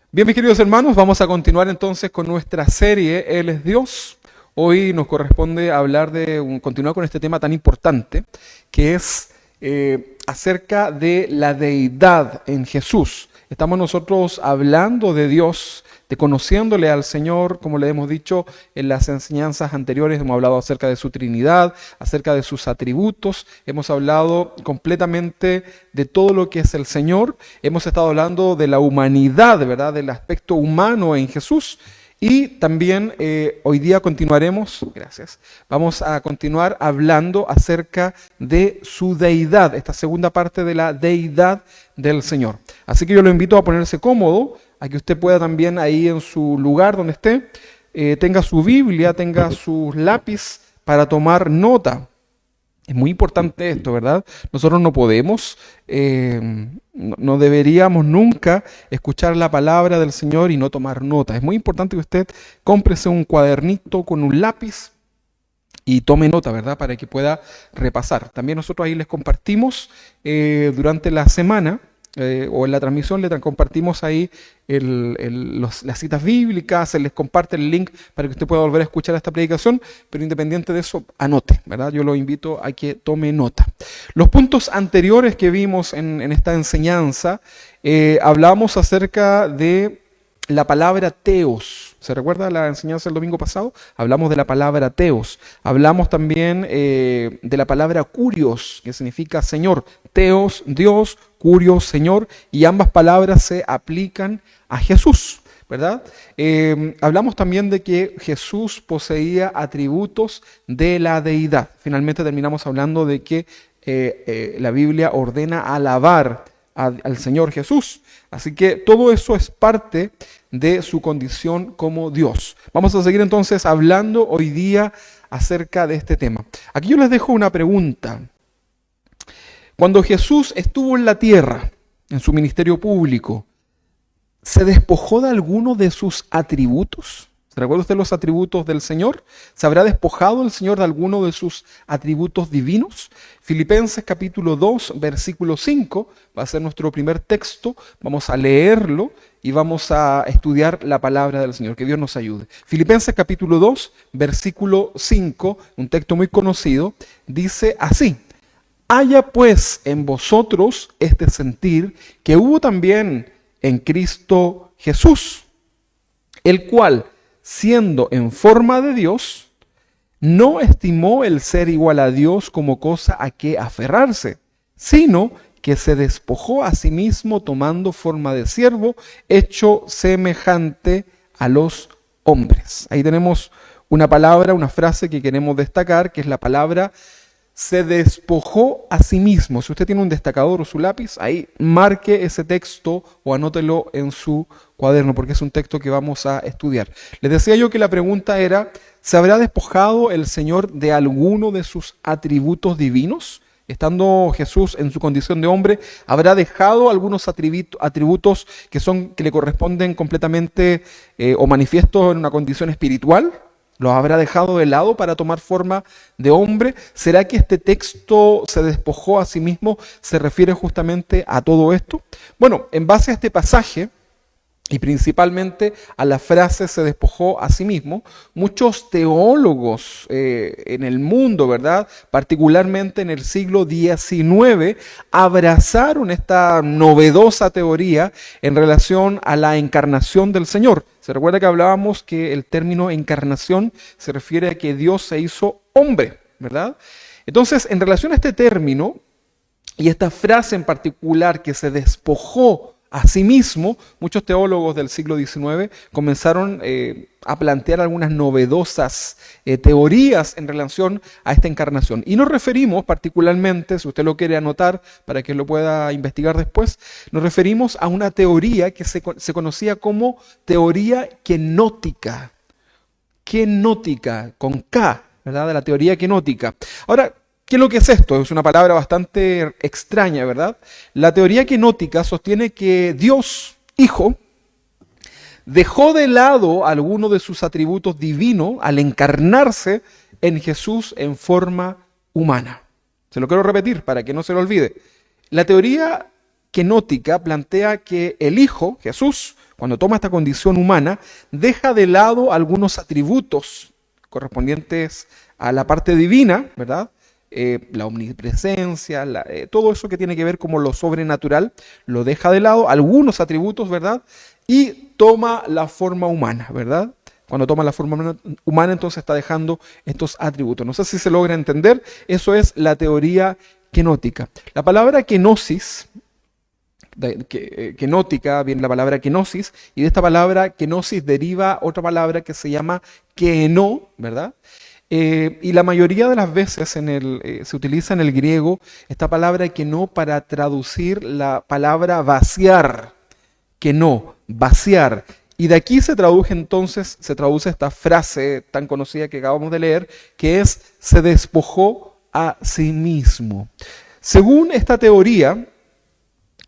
Bien, mis queridos hermanos, vamos a continuar entonces con nuestra serie Él es Dios. Hoy nos corresponde hablar continuar con este tema tan importante, que es acerca de la deidad en Jesús. Estamos nosotros hablando de Dios, de conociéndole al Señor, como le hemos dicho en las enseñanzas anteriores. Hemos hablado acerca de su Trinidad, acerca de sus atributos, hemos hablado completamente de todo lo que es el Señor, hemos estado hablando de la humanidad, ¿verdad? Del aspecto humano en Jesús. Y también hoy día vamos a continuar hablando acerca de su deidad, esta segunda parte de la deidad del Señor. Así que yo lo invito a ponerse cómodo, a que usted pueda también ahí en su lugar donde esté, tenga su Biblia, tenga su lápiz para tomar nota. Es muy importante esto, ¿verdad? Nosotros no podemos, no deberíamos nunca escuchar la palabra del Señor y no tomar nota. Es muy importante que usted cómprese un cuadernito con un lápiz y tome nota, ¿verdad? Para que pueda repasar. También nosotros ahí les compartimos durante la semana o en la transmisión compartimos ahí las citas bíblicas, se les comparte el link para que usted pueda volver a escuchar esta predicación, pero independiente de eso, anote, ¿verdad? Yo lo invito a que tome nota. Los puntos anteriores que vimos en esta enseñanza, hablamos acerca de la palabra teos. ¿Se recuerda la enseñanza del domingo pasado? Hablamos de la palabra teos. Hablamos también de la palabra kurios, que significa Señor. Teos, Dios, kurios, Señor. Y ambas palabras se aplican a Jesús, ¿verdad? Hablamos también de que Jesús poseía atributos de la deidad. Finalmente terminamos hablando de que la Biblia ordena alabar al Señor Jesús. Así que todo eso es parte de su condición como Dios. Vamos a seguir entonces hablando hoy día acerca de este tema. Aquí yo les dejo una pregunta. Cuando Jesús estuvo en la tierra, en su ministerio público, ¿se despojó de alguno de sus atributos? ¿Se recuerda usted los atributos del Señor? ¿Se habrá despojado el Señor de alguno de sus atributos divinos? Filipenses capítulo 2, versículo 5, va a ser nuestro primer texto. Vamos a leerlo y vamos a estudiar la palabra del Señor. Que Dios nos ayude. Filipenses capítulo 2, versículo 5, un texto muy conocido, dice así: haya pues en vosotros este sentir que hubo también en Cristo Jesús, el cual, siendo en forma de Dios, no estimó el ser igual a Dios como cosa a que aferrarse, sino que se despojó a sí mismo tomando forma de siervo, hecho semejante a los hombres. Ahí tenemos una palabra, una frase que queremos destacar, que es la palabra se despojó a sí mismo. Si usted tiene un destacador o su lápiz, ahí marque ese texto o anótelo en su cuaderno, porque es un texto que vamos a estudiar. Les decía yo que la pregunta era: ¿se habrá despojado el Señor de alguno de sus atributos divinos? Estando Jesús en su condición de hombre, ¿habrá dejado algunos atributos que le corresponden completamente o manifiestos en una condición espiritual? ¿Los habrá dejado de lado para tomar forma de hombre? ¿Será que este texto se despojó a sí mismo? ¿Se refiere justamente a todo esto? Bueno, en base a este pasaje, y principalmente a la frase se despojó a sí mismo, muchos teólogos en el mundo, ¿verdad?, particularmente en el siglo XIX, abrazaron esta novedosa teoría en relación a la encarnación del Señor. Se recuerda que hablábamos que el término encarnación se refiere a que Dios se hizo hombre, ¿verdad? Entonces, en relación a este término y esta frase en particular, que se despojó a sí mismo, muchos teólogos del siglo XIX comenzaron a plantear algunas novedosas teorías en relación a esta encarnación. Y nos referimos particularmente, si usted lo quiere anotar para que lo pueda investigar después, nos referimos a una teoría que se conocía como teoría kenótica. Kenótica, con K, ¿verdad? De la teoría kenótica. Ahora, ¿qué es lo que es esto? Es una palabra bastante extraña, ¿verdad? La teoría kenótica sostiene que Dios, Hijo, dejó de lado alguno de sus atributos divinos al encarnarse en Jesús en forma humana. Se lo quiero repetir para que no se lo olvide. La teoría kenótica plantea que el Hijo, Jesús, cuando toma esta condición humana, deja de lado algunos atributos correspondientes a la parte divina, ¿verdad? La omnipresencia, todo eso que tiene que ver como lo sobrenatural, lo deja de lado, algunos atributos, ¿verdad? Y toma la forma humana, ¿verdad? Cuando toma la forma humana, entonces está dejando estos atributos. No sé si se logra entender, eso es la teoría kenótica. La palabra kenosis, kenótica, viene la palabra kenosis, y de esta palabra kenosis deriva otra palabra que se llama keno, ¿verdad? Y la mayoría de las veces se utiliza en el griego esta palabra keno para traducir la palabra vaciar, keno, vaciar. Y de aquí se traduce esta frase tan conocida que acabamos de leer, que es, se despojó a sí mismo. Según esta teoría,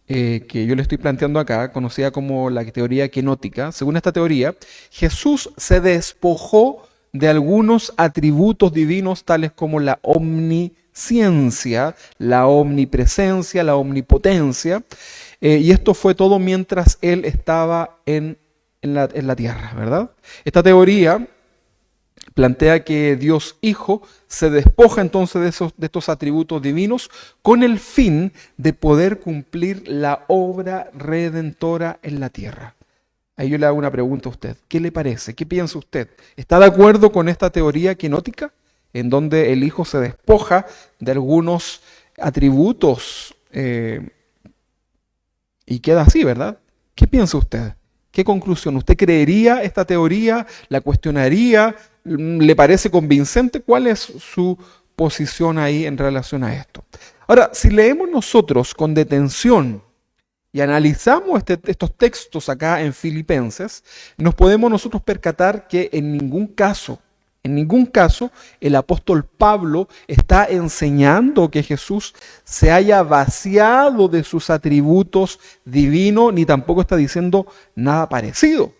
que yo le estoy planteando acá, conocida como la teoría kenótica, según esta teoría, Jesús se despojó de algunos atributos divinos tales como la omnisciencia, la omnipresencia, la omnipotencia, y esto fue todo mientras Él estaba en la tierra, ¿verdad? Esta teoría plantea que Dios Hijo se despoja entonces de estos atributos divinos con el fin de poder cumplir la obra redentora en la tierra. Ahí yo le hago una pregunta a usted. ¿Qué le parece? ¿Qué piensa usted? ¿Está de acuerdo con esta teoría kenótica? En donde el Hijo se despoja de algunos atributos y queda así, ¿verdad? ¿Qué piensa usted? ¿Qué conclusión? ¿Usted creería esta teoría? ¿La cuestionaría? ¿Le parece convincente? ¿Cuál es su posición ahí en relación a esto? Ahora, si leemos nosotros con detención y analizamos estos textos acá en Filipenses, nos podemos nosotros percatar que en ningún caso, el apóstol Pablo está enseñando que Jesús se haya vaciado de sus atributos divinos, ni tampoco está diciendo nada parecido.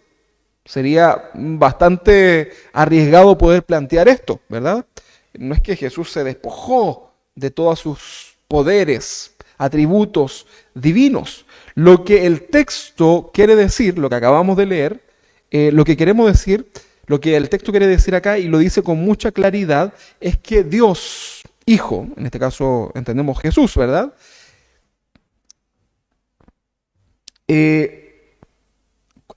Sería bastante arriesgado poder plantear esto, ¿verdad? No es que Jesús se despojó de todos sus poderes, atributos divinos. Lo que el texto quiere decir, lo que acabamos de leer, lo que queremos decir, lo que el texto quiere decir acá, y lo dice con mucha claridad, es que Dios, Hijo, en este caso entendemos Jesús, ¿verdad?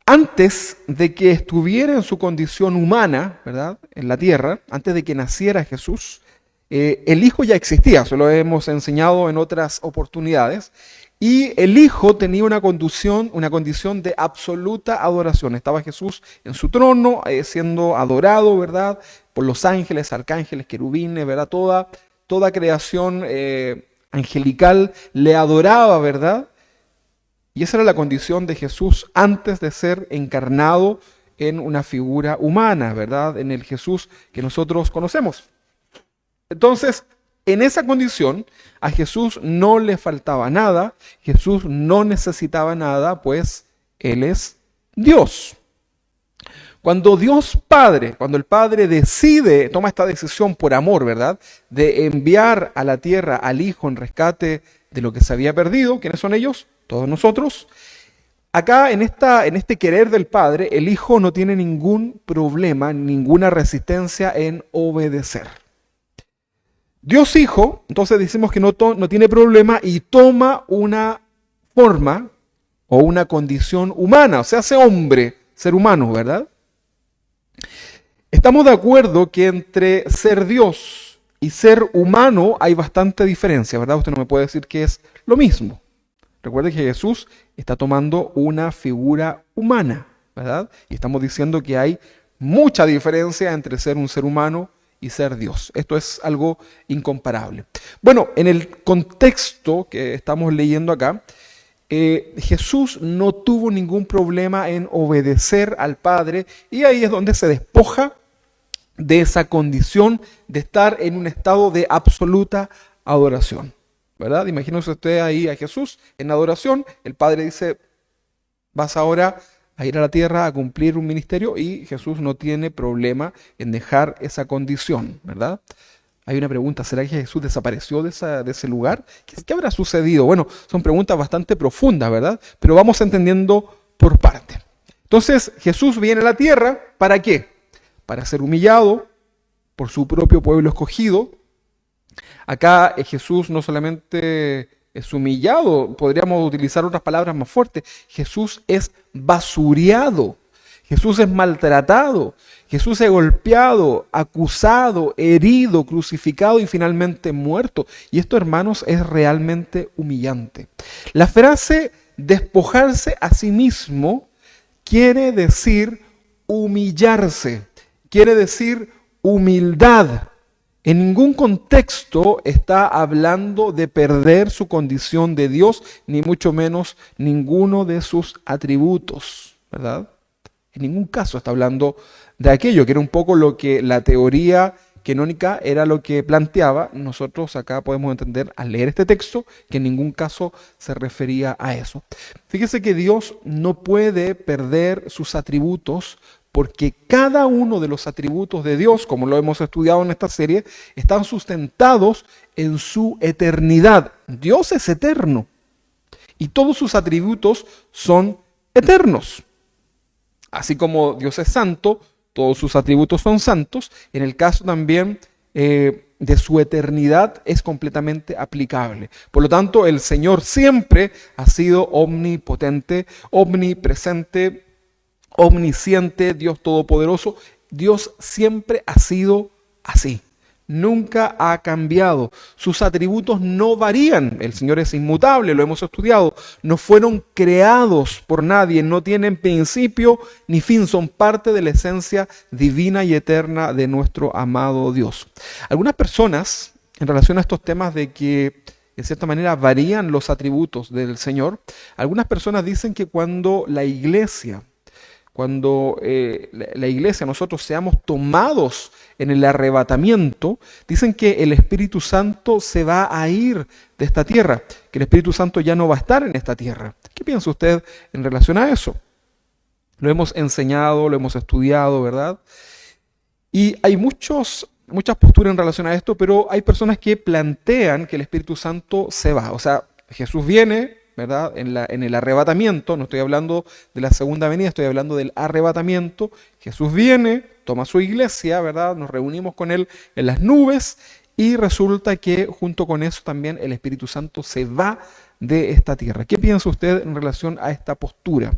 Antes de que estuviera en su condición humana, ¿verdad?, en la tierra, antes de que naciera Jesús, el Hijo ya existía, se lo hemos enseñado en otras oportunidades, y el Hijo tenía una condición de absoluta adoración. Estaba Jesús en su trono, siendo adorado, ¿verdad?, por los ángeles, arcángeles, querubines, ¿verdad?, toda creación angelical le adoraba, ¿verdad? Y esa era la condición de Jesús antes de ser encarnado en una figura humana, ¿verdad?, en el Jesús que nosotros conocemos. Entonces, en esa condición, a Jesús no le faltaba nada, Jesús no necesitaba nada, pues Él es Dios. Cuando el Padre toma esta decisión por amor, ¿verdad?, de enviar a la tierra al Hijo en rescate de lo que se había perdido, ¿quiénes son ellos? Todos nosotros. Acá en este querer del Padre, el Hijo no tiene ningún problema, ninguna resistencia en obedecer. Dios Hijo, entonces decimos que no tiene problema y toma una forma o una condición humana, o sea, hace hombre, ser humano, ¿verdad? Estamos de acuerdo que entre ser Dios y ser humano hay bastante diferencia, ¿verdad? Usted no me puede decir que es lo mismo. Recuerde que Jesús está tomando una figura humana, ¿verdad? Y estamos diciendo que hay mucha diferencia entre ser un ser humano y ser Dios. Esto es algo incomparable. Bueno, en el contexto que estamos leyendo acá, Jesús no tuvo ningún problema en obedecer al Padre y ahí es donde se despoja de esa condición de estar en un estado de absoluta adoración, ¿verdad? Imagínese usted ahí a Jesús en adoración, el Padre dice, vas ahora a ir a la tierra a cumplir un ministerio y Jesús no tiene problema en dejar esa condición, ¿verdad? Hay una pregunta, ¿será que Jesús desapareció de ese lugar? ¿Qué habrá sucedido? Bueno, son preguntas bastante profundas, ¿verdad? Pero vamos entendiendo por parte. Entonces Jesús viene a la tierra, ¿para qué? Para ser humillado por su propio pueblo escogido. Acá Jesús no solamente es humillado, podríamos utilizar otras palabras más fuertes. Jesús es basureado, Jesús es maltratado, Jesús es golpeado, acusado, herido, crucificado y finalmente muerto. Y esto, hermanos, es realmente humillante. La frase despojarse a sí mismo quiere decir humillarse, quiere decir humildad. En ningún contexto está hablando de perder su condición de Dios, ni mucho menos ninguno de sus atributos, ¿verdad? En ningún caso está hablando de aquello, que era un poco lo que la teoría quenónica era lo que planteaba. Nosotros acá podemos entender al leer este texto que en ningún caso se refería a eso. Fíjese que Dios no puede perder sus atributos, porque cada uno de los atributos de Dios, como lo hemos estudiado en esta serie, están sustentados en su eternidad. Dios es eterno y todos sus atributos son eternos. Así como Dios es santo, todos sus atributos son santos. En el caso también de su eternidad es completamente aplicable. Por lo tanto, el Señor siempre ha sido omnipotente, omnipresente, omnisciente, Dios todopoderoso. Dios siempre ha sido así. Nunca ha cambiado. Sus atributos no varían. El Señor es inmutable, lo hemos estudiado. No fueron creados por nadie, no tienen principio ni fin. Son parte de la esencia divina y eterna de nuestro amado Dios. Algunas personas, en relación a estos temas de que de cierta manera varían los atributos del Señor, algunas personas dicen que cuando la iglesia, nosotros seamos tomados en el arrebatamiento, dicen que el Espíritu Santo se va a ir de esta tierra, que el Espíritu Santo ya no va a estar en esta tierra. ¿Qué piensa usted en relación a eso? Lo hemos enseñado, lo hemos estudiado, ¿verdad? Y hay muchas posturas en relación a esto, pero hay personas que plantean que el Espíritu Santo se va. O sea, Jesús viene, ¿verdad? En el arrebatamiento, no estoy hablando de la segunda venida, estoy hablando del arrebatamiento. Jesús viene, toma su iglesia, ¿verdad? Nos reunimos con Él en las nubes y resulta que junto con eso también el Espíritu Santo se va de esta tierra. ¿Qué piensa usted en relación a esta postura?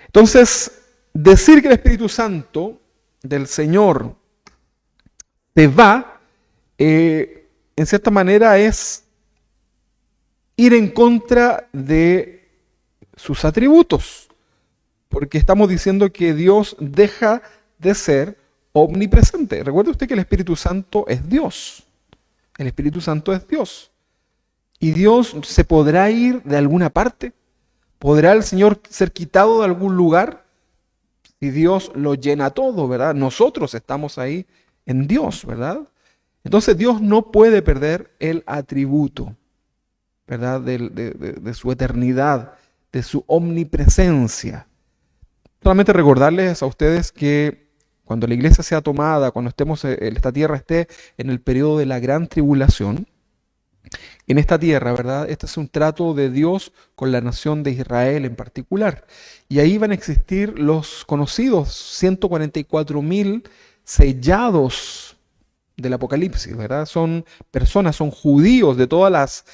Entonces, decir que el Espíritu Santo del Señor se va, en cierta manera es ir en contra de sus atributos, porque estamos diciendo que Dios deja de ser omnipresente. Recuerde usted que el Espíritu Santo es Dios. El Espíritu Santo es Dios. ¿Y Dios se podrá ir de alguna parte? ¿Podrá el Señor ser quitado de algún lugar? Si Dios lo llena todo, ¿verdad? Nosotros estamos ahí en Dios, ¿verdad? Entonces Dios no puede perder el atributo, ¿verdad? De su eternidad, de su omnipresencia. Solamente recordarles a ustedes que cuando la iglesia sea tomada, cuando esta tierra esté en el periodo de la gran tribulación, en esta tierra, ¿verdad? Este es un trato de Dios con la nación de Israel en particular. Y ahí van a existir los conocidos 144.000 sellados del Apocalipsis, ¿verdad? Son personas, son judíos de todas las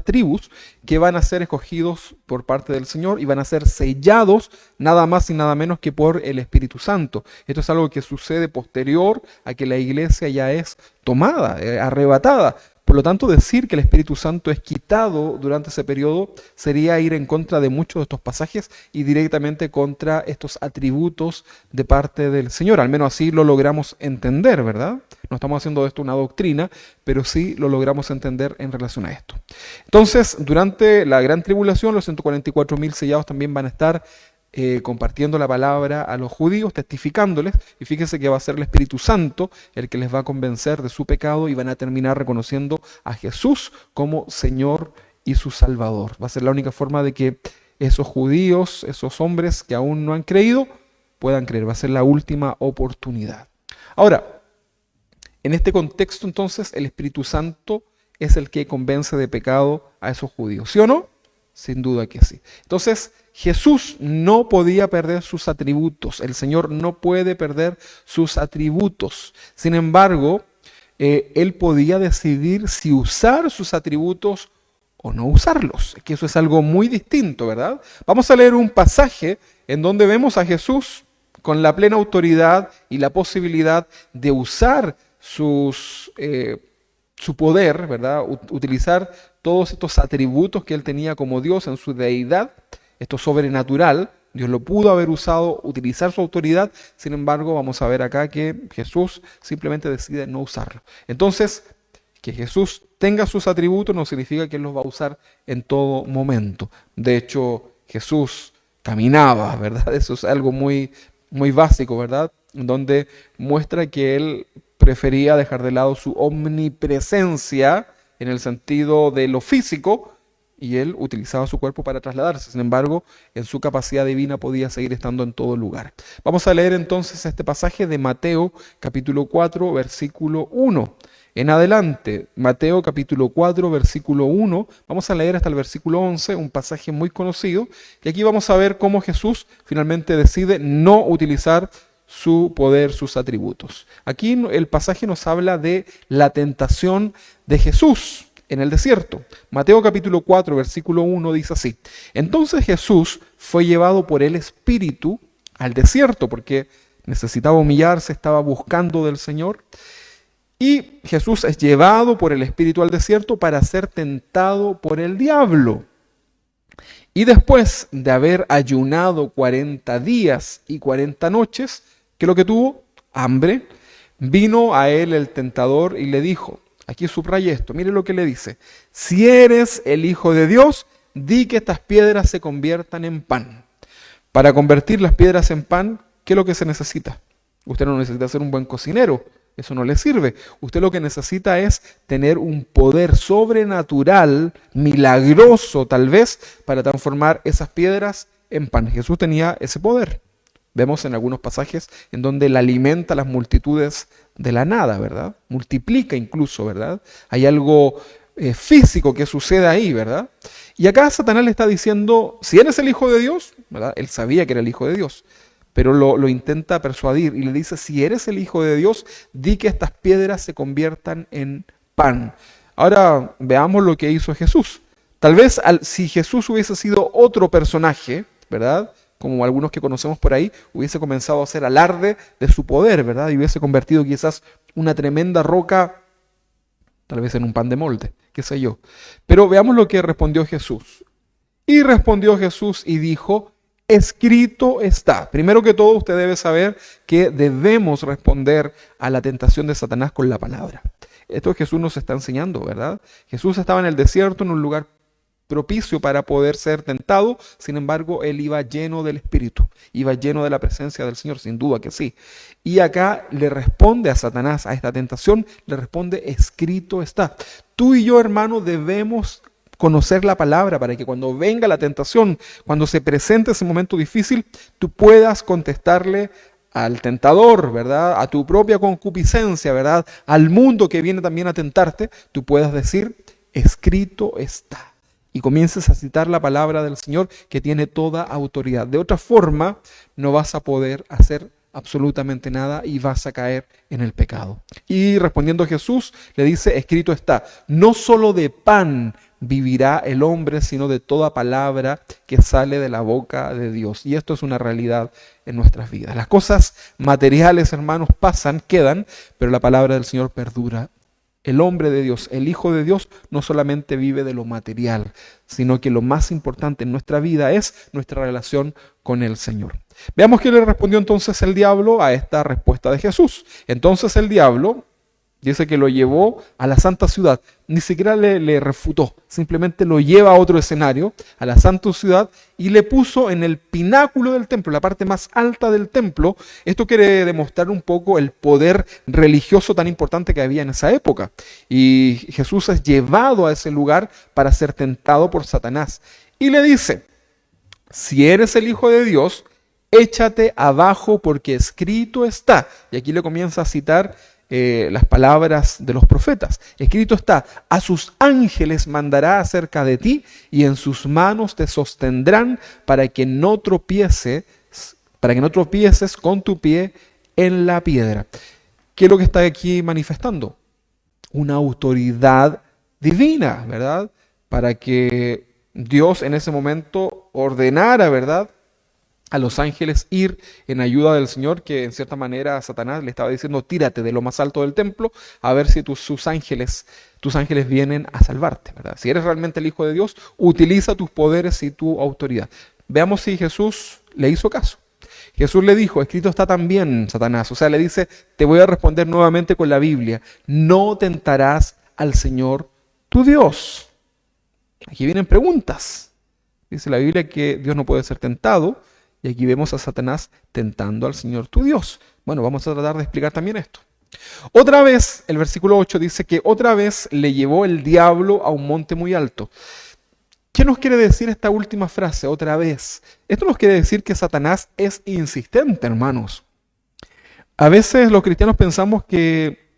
tribus que van a ser escogidos por parte del Señor y van a ser sellados nada más y nada menos que por el Espíritu Santo. Esto es algo que sucede posterior a que la iglesia ya es tomada, arrebatada. Por lo tanto, decir que el Espíritu Santo es quitado durante ese periodo sería ir en contra de muchos de estos pasajes y directamente contra estos atributos de parte del Señor. Al menos así lo logramos entender, ¿verdad? No estamos haciendo de esto una doctrina, pero sí lo logramos entender en relación a esto. Entonces, durante la gran tribulación, los 144.000 sellados también van a estar compartiendo la palabra a los judíos, testificándoles, y fíjense que va a ser el Espíritu Santo el que les va a convencer de su pecado y van a terminar reconociendo a Jesús como Señor y su Salvador. Va a ser la única forma de que esos judíos, esos hombres que aún no han creído, puedan creer. Va a ser la última oportunidad. Ahora, en este contexto entonces el Espíritu Santo es el que convence de pecado a esos judíos, ¿sí o no? Sin duda que sí. Entonces, Jesús no podía perder sus atributos. El Señor no puede perder sus atributos. Sin embargo, Él podía decidir si usar sus atributos o no usarlos. Que eso es algo muy distinto, ¿verdad? Vamos a leer un pasaje en donde vemos a Jesús con la plena autoridad y la posibilidad de usar su poder, ¿verdad? Utilizar todos estos atributos que Él tenía como Dios en su deidad, esto sobrenatural. Dios lo pudo haber usado, utilizar su autoridad. Sin embargo, vamos a ver acá que Jesús simplemente decide no usarlo. Entonces, que Jesús tenga sus atributos no significa que Él los va a usar en todo momento. De hecho, Jesús caminaba, ¿verdad? Eso es algo muy, muy básico, ¿verdad? Donde muestra que Él prefería dejar de lado su omnipresencia en el sentido de lo físico, y Él utilizaba su cuerpo para trasladarse. Sin embargo, en su capacidad divina podía seguir estando en todo lugar. Vamos a leer entonces este pasaje de Mateo capítulo 4, versículo 1. En adelante, Mateo capítulo 4, versículo 1, vamos a leer hasta el versículo 11, un pasaje muy conocido, y aquí vamos a ver cómo Jesús finalmente decide no utilizar su poder, sus atributos. Aquí el pasaje nos habla de la tentación de Jesús en el desierto. Mateo capítulo 4, versículo 1 dice así: Entonces Jesús fue llevado por el Espíritu al desierto, porque necesitaba humillarse, estaba buscando del Señor. Y Jesús es llevado por el Espíritu al desierto para ser tentado por el diablo. Y después de haber ayunado 40 días y 40 noches, ¿qué es lo que tuvo? Hambre. Vino a él el tentador y le dijo, aquí subraya esto, mire lo que le dice: si eres el Hijo de Dios, di que estas piedras se conviertan en pan. Para convertir las piedras en pan, ¿qué es lo que se necesita? Usted no necesita ser un buen cocinero. Eso no le sirve. Usted lo que necesita es tener un poder sobrenatural, milagroso tal vez, para transformar esas piedras en pan. Jesús tenía ese poder. Vemos en algunos pasajes en donde Él alimenta a las multitudes de la nada, ¿verdad? Multiplica incluso, ¿verdad? Hay algo físico que sucede ahí, ¿verdad? Y acá Satanás le está diciendo, si eres el Hijo de Dios, ¿verdad? Él sabía que era el Hijo de Dios, pero lo intenta persuadir y le dice, si eres el Hijo de Dios, di que estas piedras se conviertan en pan. Ahora veamos lo que hizo Jesús. Tal vez si Jesús hubiese sido otro personaje, ¿verdad?, como algunos que conocemos por ahí, hubiese comenzado a hacer alarde de su poder, ¿verdad?, y hubiese convertido quizás una tremenda roca, tal vez en un pan de molde, qué sé yo. Pero veamos lo que respondió Jesús. Y respondió Jesús y dijo, escrito está. Primero que todo, usted debe saber que debemos responder a la tentación de Satanás con la palabra. Esto Jesús nos está enseñando, ¿verdad? Jesús estaba en el desierto, en un lugar propicio para poder ser tentado. Sin embargo, Él iba lleno del Espíritu, iba lleno de la presencia del Señor, sin duda que sí. Y acá le responde a Satanás, a esta tentación, le responde, escrito está. Tú y yo, hermano, debemos conocer la palabra para que cuando venga la tentación, cuando se presente ese momento difícil, tú puedas contestarle al tentador, ¿verdad?, a tu propia concupiscencia, ¿verdad?, al mundo que viene también a tentarte, tú puedas decir, escrito está. Y comiences a citar la palabra del Señor que tiene toda autoridad. De otra forma, no vas a poder hacer absolutamente nada y vas a caer en el pecado. Y respondiendo a Jesús, le dice, escrito está, no solo de pan vivirá el hombre, sino de toda palabra que sale de la boca de Dios. Y esto es una realidad en nuestras vidas. Las cosas materiales, hermanos, pasan, quedan, pero la palabra del Señor perdura. El hombre de Dios, el Hijo de Dios, no solamente vive de lo material, sino que lo más importante en nuestra vida es nuestra relación con el Señor. Veamos qué le respondió entonces el diablo a esta respuesta de Jesús. Entonces el diablo dice que lo llevó a la santa ciudad, ni siquiera le refutó, simplemente lo lleva a otro escenario, a la santa ciudad, y le puso en el pináculo del templo, la parte más alta del templo. Esto quiere demostrar un poco el poder religioso tan importante que había en esa época. Y Jesús es llevado a ese lugar para ser tentado por Satanás. Y le dice, si eres el Hijo de Dios, échate abajo porque escrito está. Y aquí le comienza a citar las palabras de los profetas. Escrito está: a sus ángeles mandará acerca de ti, y en sus manos te sostendrán para que no tropieces con tu pie en la piedra. ¿Qué es lo que está aquí manifestando? Una autoridad divina, ¿verdad? Para que Dios en ese momento ordenara, ¿verdad?, a los ángeles ir en ayuda del Señor, que en cierta manera a Satanás le estaba diciendo: tírate de lo más alto del templo a ver si tus ángeles vienen a salvarte, ¿verdad? Si eres realmente el Hijo de Dios, utiliza tus poderes y tu autoridad. Veamos si Jesús le hizo caso. Jesús le dijo: escrito está también, Satanás. O sea, le dice: te voy a responder nuevamente con la Biblia. No tentarás al Señor tu Dios. Aquí vienen preguntas. Dice la Biblia que Dios no puede ser tentado, y aquí vemos a Satanás tentando al Señor tu Dios. Bueno, vamos a tratar de explicar también esto. Otra vez, el versículo 8 dice que otra vez le llevó el diablo a un monte muy alto. ¿Qué nos quiere decir esta última frase, otra vez? Esto nos quiere decir que Satanás es insistente, hermanos. A veces los cristianos pensamos que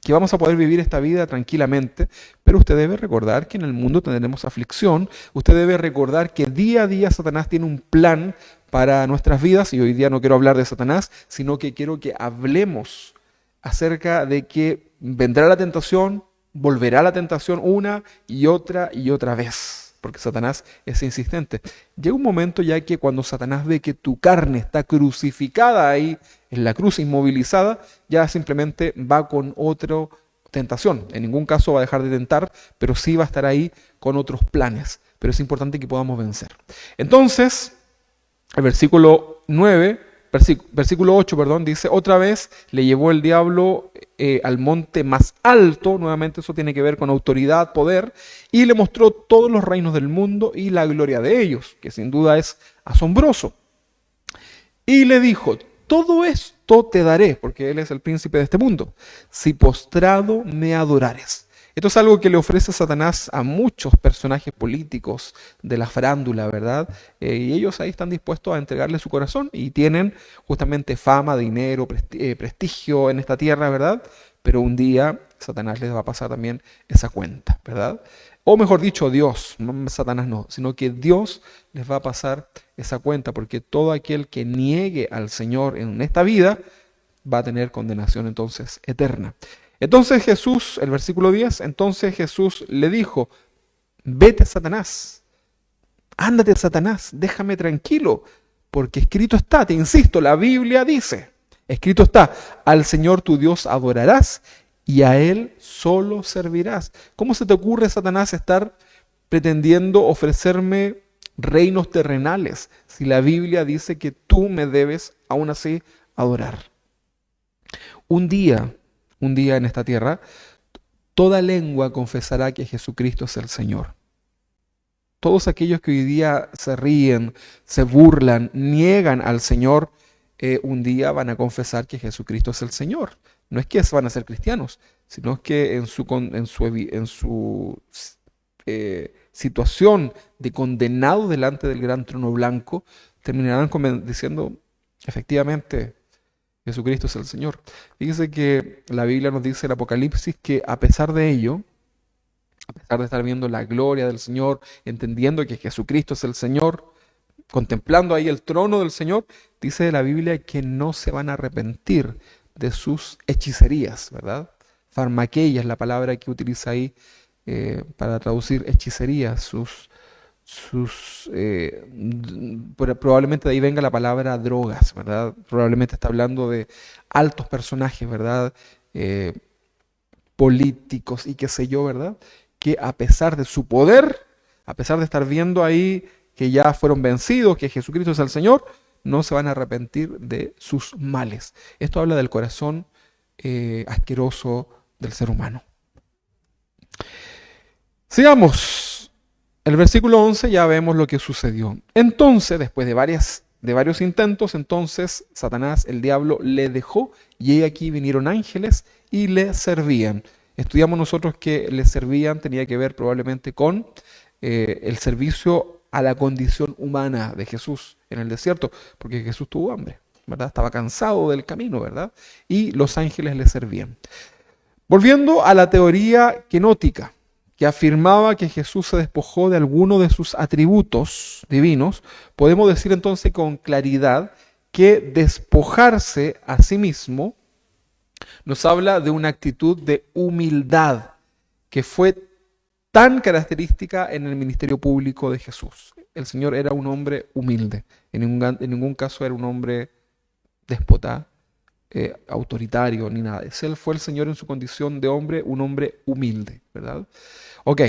vamos a poder vivir esta vida tranquilamente, pero usted debe recordar que en el mundo tendremos aflicción. Usted debe recordar que día a día Satanás tiene un plan para nuestras vidas, y hoy día no quiero hablar de Satanás, sino que quiero que hablemos acerca de que vendrá la tentación, volverá la tentación una y otra vez, porque Satanás es insistente. Llega un momento ya que cuando Satanás ve que tu carne está crucificada ahí en la cruz, inmovilizada, ya simplemente va con otra tentación. En ningún caso va a dejar de tentar, pero sí va a estar ahí con otros planes. Pero es importante que podamos vencer. Entonces, el versículo 8, dice: otra vez le llevó el diablo al monte más alto. Nuevamente eso tiene que ver con autoridad, poder, y le mostró todos los reinos del mundo y la gloria de ellos, que sin duda es asombroso. Y le dijo: todo esto te daré, porque él es el príncipe de este mundo, si postrado me adorares. Esto es algo que le ofrece Satanás a muchos personajes políticos de la farándula, ¿verdad? Y ellos ahí están dispuestos a entregarle su corazón, y tienen justamente fama, dinero, prestigio en esta tierra, ¿verdad? Pero un día Satanás les va a pasar también esa cuenta, ¿verdad? O mejor dicho, Dios, no Satanás no, sino que Dios les va a pasar esa cuenta, porque todo aquel que niegue al Señor en esta vida va a tener condenación entonces eterna. Entonces Jesús, el versículo 10, entonces Jesús le dijo: vete, Satanás, ándate, Satanás, déjame tranquilo, porque escrito está, te insisto, la Biblia dice, escrito está: al Señor tu Dios adorarás y a Él solo servirás. ¿Cómo se te ocurre, Satanás, estar pretendiendo ofrecerme reinos terrenales si la Biblia dice que tú me debes aún así adorar? Un día en esta tierra, toda lengua confesará que Jesucristo es el Señor. Todos aquellos que hoy día se ríen, se burlan, niegan al Señor, un día van a confesar que Jesucristo es el Señor. No es que van a ser cristianos, sino que en su situación de condenado delante del gran trono blanco, terminarán diciendo: efectivamente, Jesucristo es el Señor. Fíjese que la Biblia nos dice en Apocalipsis que a pesar de ello, a pesar de estar viendo la gloria del Señor, entendiendo que Jesucristo es el Señor, contemplando ahí el trono del Señor, dice la Biblia que no se van a arrepentir de sus hechicerías, ¿verdad? Farmaqueia es la palabra que utiliza ahí para traducir hechicería, probablemente de ahí venga la palabra drogas, ¿verdad? Probablemente está hablando de altos personajes, ¿verdad? Políticos y qué sé yo, ¿verdad? Que a pesar de su poder, a pesar de estar viendo ahí que ya fueron vencidos, que Jesucristo es el Señor, no se van a arrepentir de sus males. Esto habla del corazón asqueroso del ser humano. Sigamos. El versículo 11 ya vemos lo que sucedió. Entonces, después de varios intentos, entonces Satanás, el diablo, le dejó, y aquí vinieron ángeles y le servían. Estudiamos nosotros que le servían tenía que ver probablemente con el servicio a la condición humana de Jesús en el desierto, porque Jesús tuvo hambre. ¿verdad? Estaba cansado del camino, ¿verdad? Y los ángeles le servían. Volviendo a la teoría kenótica, que afirmaba que Jesús se despojó de alguno de sus atributos divinos, podemos decir entonces con claridad que despojarse a sí mismo nos habla de una actitud de humildad que fue tan característica en el ministerio público de Jesús. El Señor era un hombre humilde, en ningún caso era un hombre déspota, autoritario, ni nada. Él fue el Señor en su condición de hombre, un hombre humilde, ¿verdad? Ok,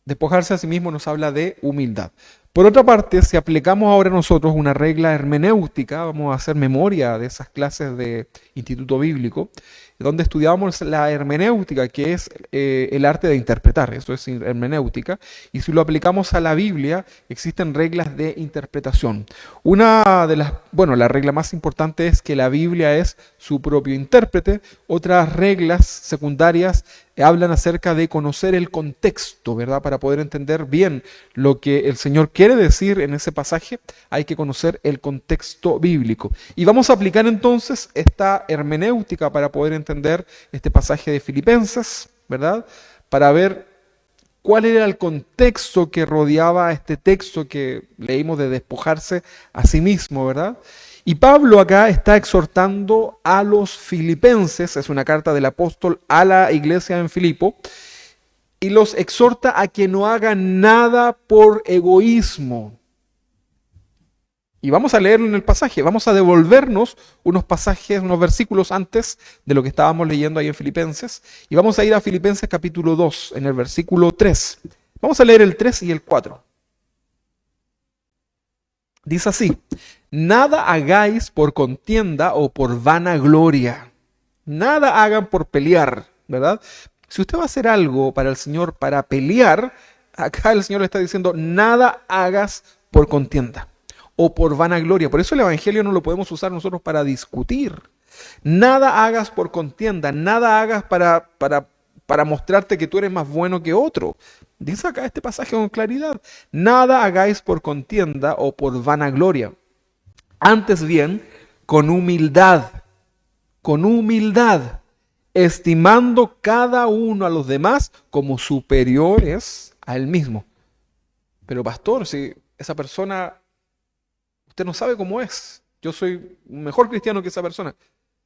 despojarse a sí mismo nos habla de humildad. Por otra parte, si aplicamos ahora nosotros una regla hermenéutica, vamos a hacer memoria de esas clases de instituto bíblico, donde estudiábamos la hermenéutica, que es el arte de interpretar, eso es hermenéutica, y si lo aplicamos a la Biblia, existen reglas de interpretación. Una de las, bueno, la regla más importante es que la Biblia es su propio intérprete. Otras reglas secundarias hablan acerca de conocer el contexto, ¿verdad? Para poder entender bien lo que el Señor quiere decir en ese pasaje, hay que conocer el contexto bíblico. Y vamos a aplicar entonces esta hermenéutica para poder entender este pasaje de Filipenses, ¿verdad? Para ver cuál era el contexto que rodeaba este texto que leímos de despojarse a sí mismo, ¿verdad? Y Pablo acá está exhortando a los filipenses, es una carta del apóstol a la iglesia en Filipo, y los exhorta a que no hagan nada por egoísmo. Y vamos a leerlo en el pasaje, vamos a devolvernos unos pasajes, unos versículos antes de lo que estábamos leyendo ahí en Filipenses, y vamos a ir a Filipenses capítulo 2, en el versículo 3. Vamos a leer el 3 y el 4. Dice así: nada hagáis por contienda o por vanagloria. Nada hagan por pelear, ¿verdad? Si usted va a hacer algo para el Señor para pelear, acá el Señor le está diciendo, nada hagas por contienda o por vanagloria. Por eso el Evangelio no lo podemos usar nosotros para discutir. Nada hagas por contienda, nada hagas para mostrarte que tú eres más bueno que otro. Dice acá este pasaje con claridad. Nada hagáis por contienda o por vanagloria. Antes bien, con humildad, estimando cada uno a los demás como superiores a él mismo. Pero pastor, si esa persona, usted no sabe cómo es. Yo soy un mejor cristiano que esa persona.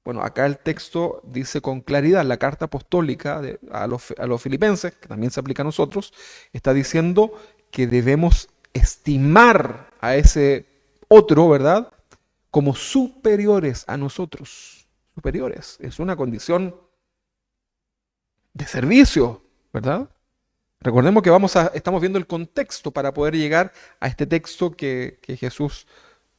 Bueno, acá el texto dice con claridad, la carta apostólica a los filipenses, que también se aplica a nosotros, está diciendo que debemos estimar a ese otro, ¿verdad?, como superiores a nosotros. Superiores. Es una condición de servicio, ¿verdad? Recordemos que estamos viendo el contexto para poder llegar a este texto que Jesús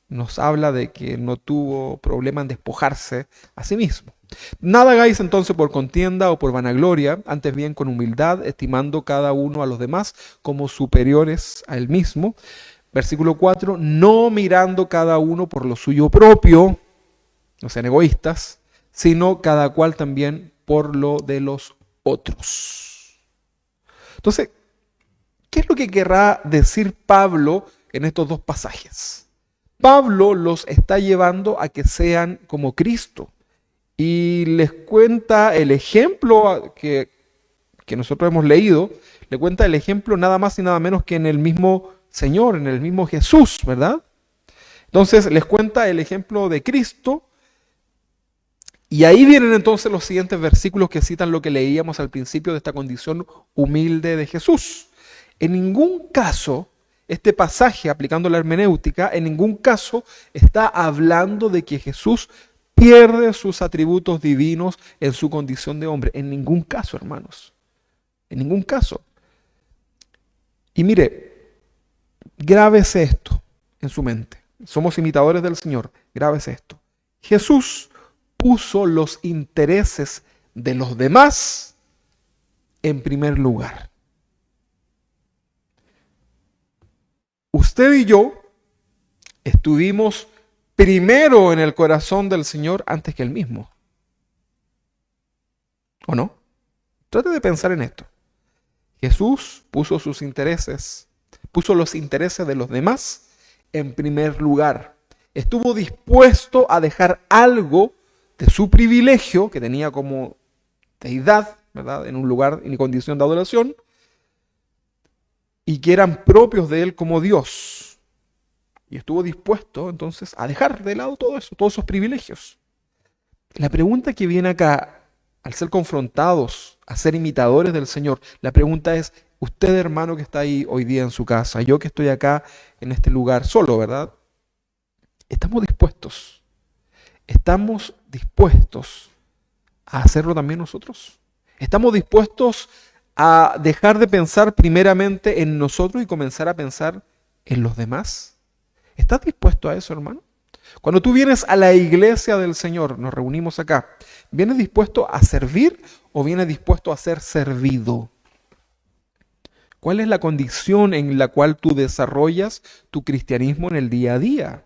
nos habla de que no tuvo problema en despojarse a sí mismo. Nada hagáis entonces por contienda o por vanagloria, antes bien con humildad, estimando cada uno a los demás como superiores a él mismo. Versículo 4, no mirando cada uno por lo suyo propio, no sean egoístas, sino cada cual también por lo de los otros. Entonces, ¿qué es lo que querrá decir Pablo en estos dos pasajes? Pablo los está llevando a que sean como Cristo y les cuenta el ejemplo que nosotros hemos leído, le cuenta el ejemplo nada más y nada menos que en el mismo Señor, en el mismo Jesús, ¿verdad? Entonces les cuenta el ejemplo de Cristo y ahí vienen entonces los siguientes versículos que citan lo que leíamos al principio de esta condición humilde de Jesús. En ningún caso, este pasaje, aplicando la hermenéutica, en ningún caso está hablando de que Jesús pierde sus atributos divinos en su condición de hombre. En ningún caso, hermanos. En ningún caso. Y mire, grábese esto en su mente. Somos imitadores del Señor. Grábese esto. Jesús puso los intereses de los demás en primer lugar. Usted y yo estuvimos primero en el corazón del Señor antes que Él mismo. ¿O no? Trate de pensar en esto. Jesús puso los intereses de los demás en primer lugar. estuvo dispuesto a dejar algo de su privilegio, que tenía como deidad, ¿verdad?, en un lugar en condición de adoración, y que eran propios de él como Dios. Y estuvo dispuesto entonces a dejar de lado todo eso, todos esos privilegios. La pregunta que viene acá, al ser confrontados, a ser imitadores del Señor, la pregunta es, usted, hermano, que está ahí hoy día en su casa, yo que estoy acá en este lugar solo, ¿verdad? ¿Estamos dispuestos? ¿Estamos dispuestos a hacerlo también nosotros? ¿Estamos dispuestos a dejar de pensar primeramente en nosotros y comenzar a pensar en los demás? ¿Estás dispuesto a eso, hermano? Cuando tú vienes a la iglesia del Señor, nos reunimos acá, ¿vienes dispuesto a servir o vienes dispuesto a ser servido? ¿Cuál es la condición en la cual tú desarrollas tu cristianismo en el día a día?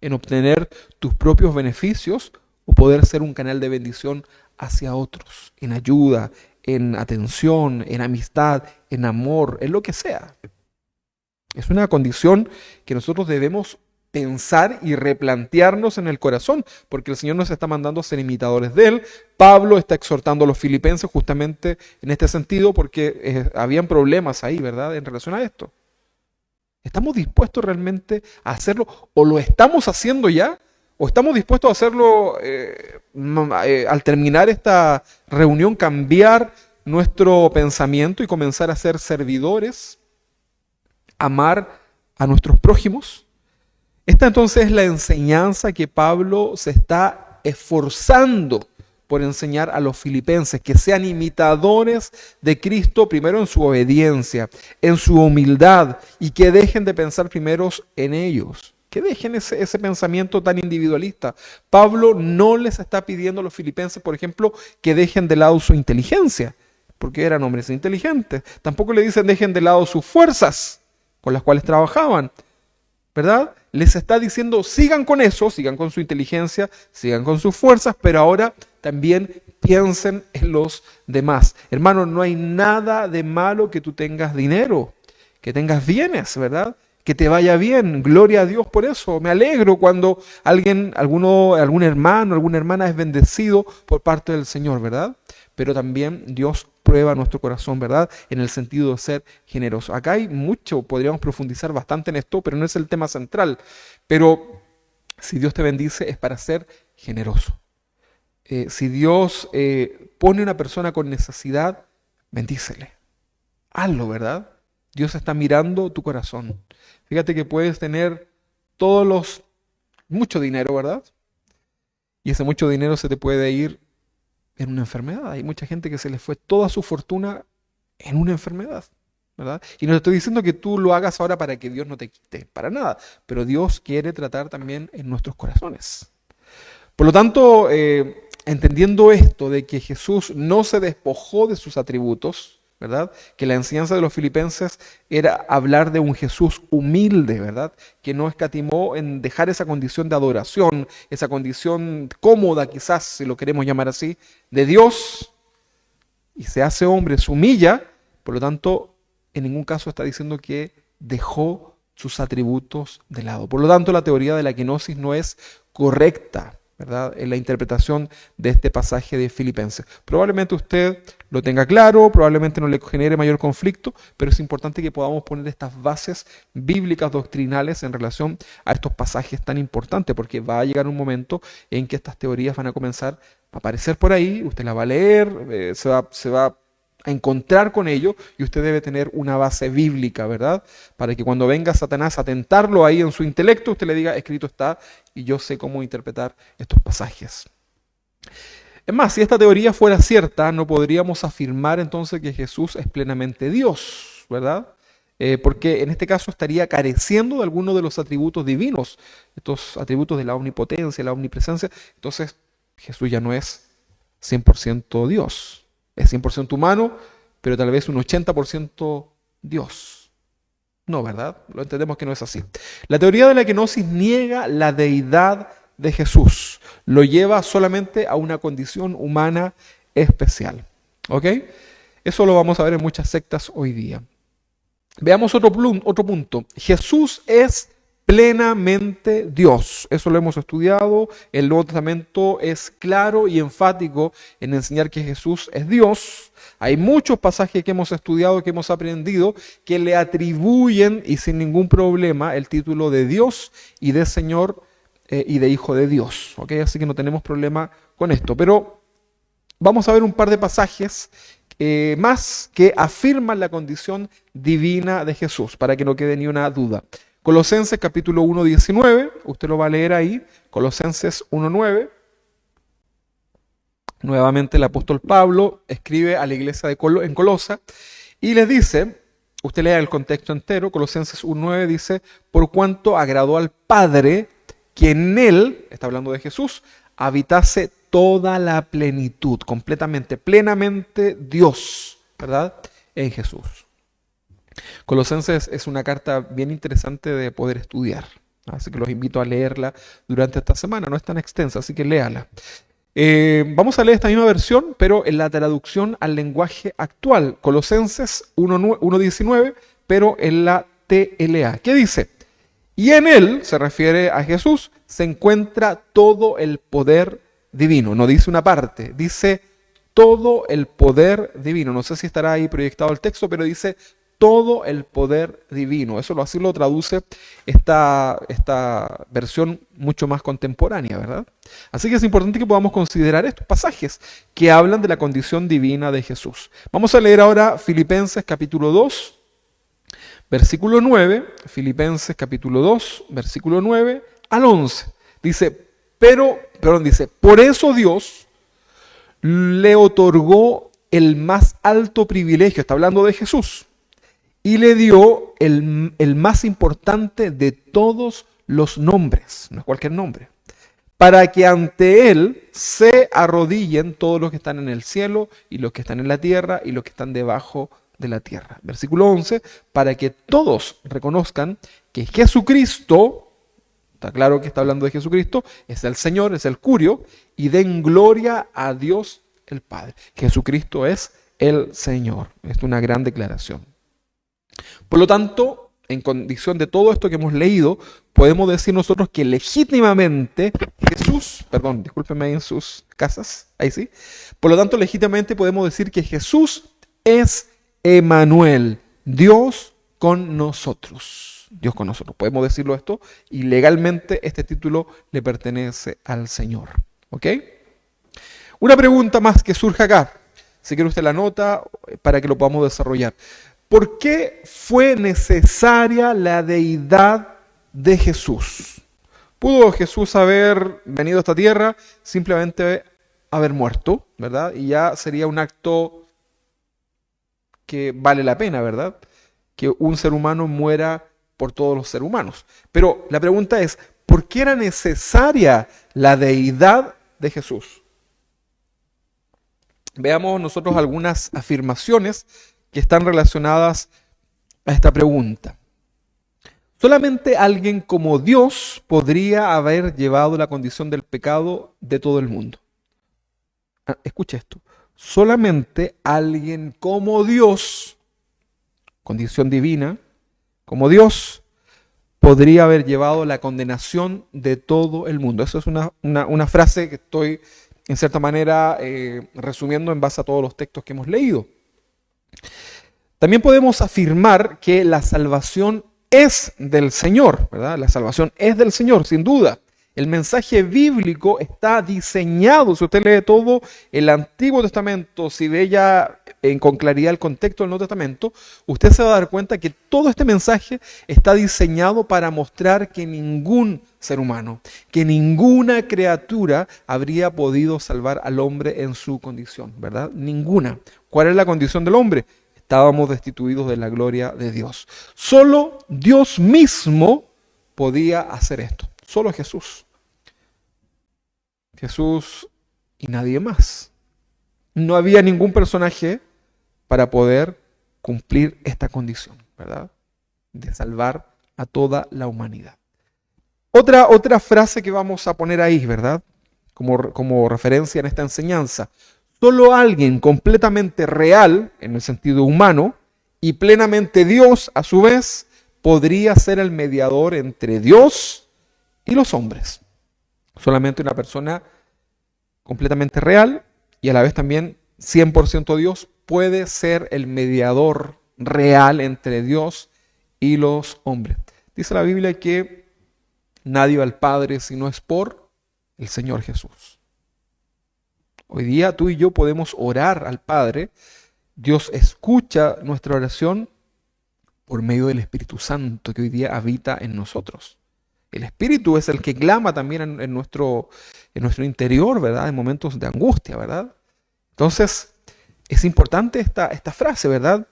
¿En obtener tus propios beneficios o poder ser un canal de bendición hacia otros? En ayuda, en atención, en amistad, en amor, en lo que sea. Es una condición que nosotros debemos pensar y replantearnos en el corazón, porque el Señor nos está mandando a ser imitadores de Él. Pablo está exhortando a los filipenses justamente en este sentido, porque habían problemas ahí, ¿verdad?, en relación a esto. ¿Estamos dispuestos realmente a hacerlo? ¿O lo estamos haciendo ya? ¿O estamos dispuestos a hacerlo al terminar esta reunión, cambiar nuestro pensamiento y comenzar a ser servidores, amar a nuestros prójimos? Esta entonces es la enseñanza que Pablo se está esforzando por enseñar a los filipenses, que sean imitadores de Cristo primero en su obediencia, en su humildad, y que dejen de pensar primero en ellos, que dejen ese pensamiento tan individualista. Pablo no les está pidiendo a los filipenses, por ejemplo, que dejen de lado su inteligencia, porque eran hombres inteligentes. Tampoco le dicen dejen de lado sus fuerzas con las cuales trabajaban, ¿verdad? Les está diciendo sigan con eso, sigan con su inteligencia, sigan con sus fuerzas, pero ahora también piensen en los demás. Hermano, no hay nada de malo que tú tengas dinero, que tengas bienes, ¿verdad? Que te vaya bien, gloria a Dios por eso. Me alegro cuando algún hermano, alguna hermana es bendecido por parte del Señor, ¿verdad? Pero también Dios prueba nuestro corazón, ¿verdad?, en el sentido de ser generoso. Acá hay mucho, podríamos profundizar bastante en esto, pero no es el tema central. Pero si Dios te bendice es para ser generoso. Si Dios pone una persona con necesidad, bendícele. Hazlo, ¿verdad? Dios está mirando tu corazón. Fíjate que puedes tener mucho dinero, ¿verdad? Y ese mucho dinero se te puede ir en una enfermedad. Hay mucha gente que se le fue toda su fortuna en una enfermedad, ¿verdad? Y no te estoy diciendo que tú lo hagas ahora para que Dios no te quite, para nada. Pero Dios quiere tratar también en nuestros corazones. Por lo tanto, entendiendo esto de que Jesús no se despojó de sus atributos, ¿verdad? Que la enseñanza de los filipenses era hablar de un Jesús humilde, ¿verdad? Que no escatimó en dejar esa condición de adoración, esa condición cómoda quizás, si lo queremos llamar así, de Dios, y se hace hombre, se humilla. Por lo tanto, en ningún caso está diciendo que dejó sus atributos de lado. Por lo tanto, la teoría de la kenosis no es correcta, ¿verdad?, en la interpretación de este pasaje de Filipenses. Probablemente usted lo tenga claro, probablemente no le genere mayor conflicto, pero es importante que podamos poner estas bases bíblicas doctrinales en relación a estos pasajes tan importantes, porque va a llegar un momento en que estas teorías van a comenzar a aparecer por ahí, usted la va a leer, se va a encontrar con ello, y usted debe tener una base bíblica, ¿verdad? Para que cuando venga Satanás a tentarlo ahí en su intelecto, usted le diga, escrito está, y yo sé cómo interpretar estos pasajes. Es más, si esta teoría fuera cierta, no podríamos afirmar entonces que Jesús es plenamente Dios, ¿verdad? Porque en este caso estaría careciendo de alguno de los atributos divinos, estos atributos de la omnipotencia, la omnipresencia. Entonces, Jesús ya no es 100% Dios. Es 100% humano, pero tal vez un 80% Dios. No, ¿verdad? Lo entendemos que no es así. La teoría de la kenosis niega la deidad de Jesús. Lo lleva solamente a una condición humana especial. ¿Ok? Eso lo vamos a ver en muchas sectas hoy día. Veamos otro punto. Jesús es plenamente Dios. Eso lo hemos estudiado. El Nuevo Testamento es claro y enfático en enseñar que Jesús es Dios. Hay muchos pasajes que hemos estudiado, que hemos aprendido, que le atribuyen y sin ningún problema el título de Dios y de Señor y de Hijo de Dios. ¿Okay? Así que no tenemos problema con esto. Pero vamos a ver un par de pasajes más que afirman la condición divina de Jesús, para que no quede ni una duda. Colosenses capítulo 1, 19, usted lo va a leer ahí, Colosenses 1, 9. Nuevamente el apóstol Pablo escribe a la iglesia en Colosa y les dice, usted lea el contexto entero, Colosenses 1, 9 dice, por cuanto agradó al Padre que en él, está hablando de Jesús, habitase toda la plenitud, completamente, plenamente Dios, ¿verdad? En Jesús. Colosenses es una carta bien interesante de poder estudiar, así que los invito a leerla durante esta semana, no es tan extensa, así que léala. Vamos a leer esta misma versión, pero en la traducción al lenguaje actual, Colosenses 1.19, pero en la TLA. ¿Qué dice? Y en él, se refiere a Jesús, se encuentra todo el poder divino. No dice una parte, dice todo el poder divino. No sé si estará ahí proyectado el texto, pero dice todo el poder divino. Eso así lo traduce esta versión mucho más contemporánea, ¿verdad? Así que es importante que podamos considerar estos pasajes que hablan de la condición divina de Jesús. Vamos a leer ahora Filipenses capítulo 2, versículo 9. Filipenses capítulo 2, versículo 9 al 11. Dice, por eso Dios le otorgó el más alto privilegio, está hablando de Jesús, y le dio el más importante de todos los nombres, no es cualquier nombre, para que ante él se arrodillen todos los que están en el cielo y los que están en la tierra y los que están debajo de la tierra. Versículo 11, para que todos reconozcan que Jesucristo, está claro que está hablando de Jesucristo, es el Señor, es el Curio, y den gloria a Dios el Padre. Jesucristo es el Señor. Es una gran declaración. Por lo tanto, en condición de todo esto que hemos leído, podemos decir nosotros que legítimamente Jesús, discúlpenme ahí en sus casas, ahí sí. Por lo tanto, legítimamente podemos decir que Jesús es Emmanuel, Dios con nosotros. Dios con nosotros. Podemos decirlo esto y legalmente este título le pertenece al Señor. ¿Ok? Una pregunta más que surge acá. Si quiere usted la nota para que lo podamos desarrollar. ¿Por qué fue necesaria la deidad de Jesús? ¿Pudo Jesús haber venido a esta tierra simplemente haber muerto, verdad? Y ya sería un acto que vale la pena, ¿verdad? Que un ser humano muera por todos los seres humanos. Pero la pregunta es, ¿por qué era necesaria la deidad de Jesús? Veamos nosotros algunas afirmaciones que están relacionadas a esta pregunta. Solamente alguien como Dios podría haber llevado la condición del pecado de todo el mundo. Escucha esto. Solamente alguien como Dios, condición divina, como Dios, podría haber llevado la condenación de todo el mundo. Eso es una frase que estoy, en cierta manera, resumiendo en base a todos los textos que hemos leído. También podemos afirmar que la salvación es del Señor, ¿verdad? La salvación es del Señor, sin duda. El mensaje bíblico está diseñado, si usted lee todo el Antiguo Testamento, si ve ya con claridad el contexto del Nuevo Testamento, usted se va a dar cuenta que todo este mensaje está diseñado para mostrar que ningún ser humano, que ninguna criatura habría podido salvar al hombre en su condición, ¿verdad? Ninguna. ¿Cuál es la condición del hombre? Estábamos destituidos de la gloria de Dios. Solo Dios mismo podía hacer esto. Solo Jesús. Jesús y nadie más. No había ningún personaje para poder cumplir esta condición, ¿verdad? De salvar a toda la humanidad. Otra frase que vamos a poner ahí, ¿verdad? Como referencia en esta enseñanza. Solo alguien completamente real, en el sentido humano, y plenamente Dios, a su vez, podría ser el mediador entre Dios y los hombres. Solamente una persona completamente real y a la vez también 100% Dios puede ser el mediador real entre Dios y los hombres. Dice la Biblia que nadie va al Padre si no es por el Señor Jesús. Hoy día tú y yo podemos orar al Padre. Dios escucha nuestra oración por medio del Espíritu Santo que hoy día habita en nosotros. El Espíritu es el que clama también en nuestro interior, ¿verdad? En momentos de angustia, ¿verdad? Entonces, es importante esta frase, ¿verdad?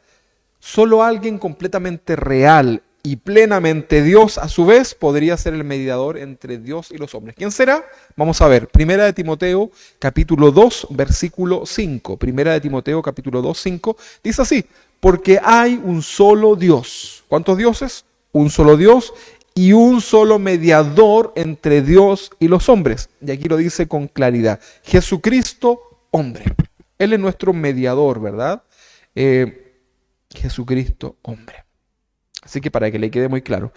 Solo alguien completamente real y plenamente Dios, a su vez, podría ser el mediador entre Dios y los hombres. ¿Quién será? Vamos a ver. Primera de Timoteo, capítulo 2, versículo 5. Primera de Timoteo, capítulo 2, 5. Dice así: porque hay un solo Dios. ¿Cuántos dioses? Un solo Dios y un solo mediador entre Dios y los hombres. Y aquí lo dice con claridad: Jesucristo, hombre. Él es nuestro mediador, ¿verdad? Jesucristo, hombre. Así que para que le quede muy claro,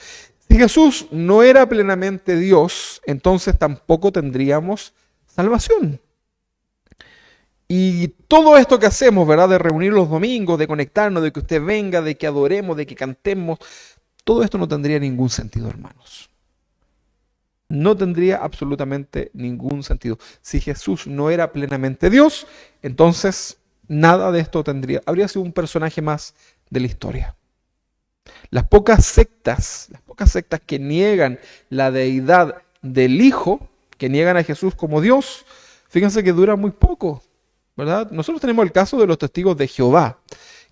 si Jesús no era plenamente Dios, entonces tampoco tendríamos salvación. Y todo esto que hacemos, ¿verdad? De reunir los domingos, de conectarnos, de que usted venga, de que adoremos, de que cantemos, todo esto no tendría ningún sentido, hermanos. No tendría absolutamente ningún sentido. Si Jesús no era plenamente Dios, entonces nada de esto habría sido un personaje más de la historia. Las pocas sectas que niegan la deidad del Hijo, que niegan a Jesús como Dios, fíjense que dura muy poco, ¿verdad? Nosotros tenemos el caso de los testigos de Jehová,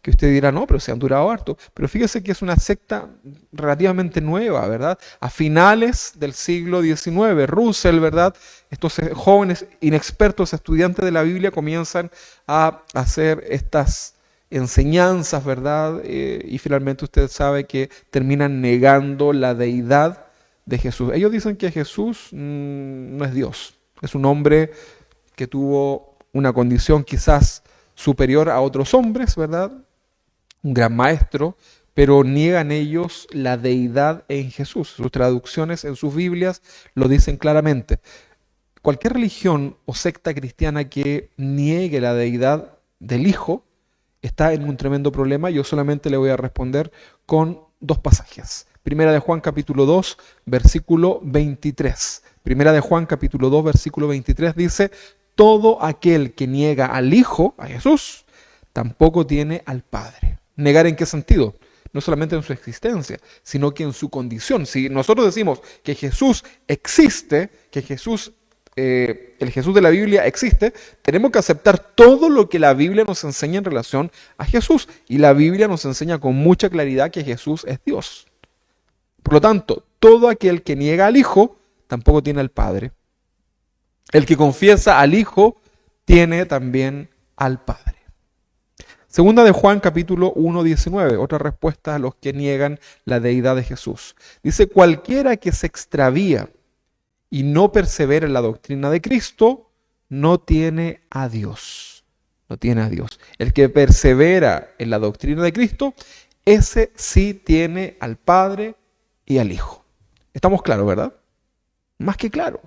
que usted dirá, no, pero se han durado harto. Pero fíjese que es una secta relativamente nueva, ¿verdad? A finales del siglo XIX, Russell, ¿verdad? Estos jóvenes inexpertos estudiantes de la Biblia comienzan a hacer estas enseñanzas, ¿verdad? Y finalmente usted sabe que terminan negando la deidad de Jesús. Ellos dicen que Jesús no es Dios, es un hombre que tuvo una condición quizás superior a otros hombres, ¿verdad? Un gran maestro, pero niegan ellos la deidad en Jesús. Sus traducciones en sus Biblias lo dicen claramente. Cualquier religión o secta cristiana que niegue la deidad del Hijo está en un tremendo problema. Yo solamente le voy a responder con dos pasajes. Primera de Juan capítulo 2, versículo 23. Primera de Juan capítulo 2, versículo 23 dice: todo aquel que niega al Hijo, a Jesús, tampoco tiene al Padre. ¿Negar en qué sentido? No solamente en su existencia, sino que en su condición. Si nosotros decimos que Jesús existe, que el Jesús de la Biblia existe, tenemos que aceptar todo lo que la Biblia nos enseña en relación a Jesús. Y la Biblia nos enseña con mucha claridad que Jesús es Dios. Por lo tanto, todo aquel que niega al Hijo, tampoco tiene al Padre. El que confiesa al Hijo, tiene también al Padre. Segunda de Juan capítulo 1, 19, otra respuesta a los que niegan la deidad de Jesús. Dice: cualquiera que se extravía y no persevera en la doctrina de Cristo, no tiene a Dios. No tiene a Dios. El que persevera en la doctrina de Cristo, ese sí tiene al Padre y al Hijo. ¿Estamos claros, verdad? Más que claro.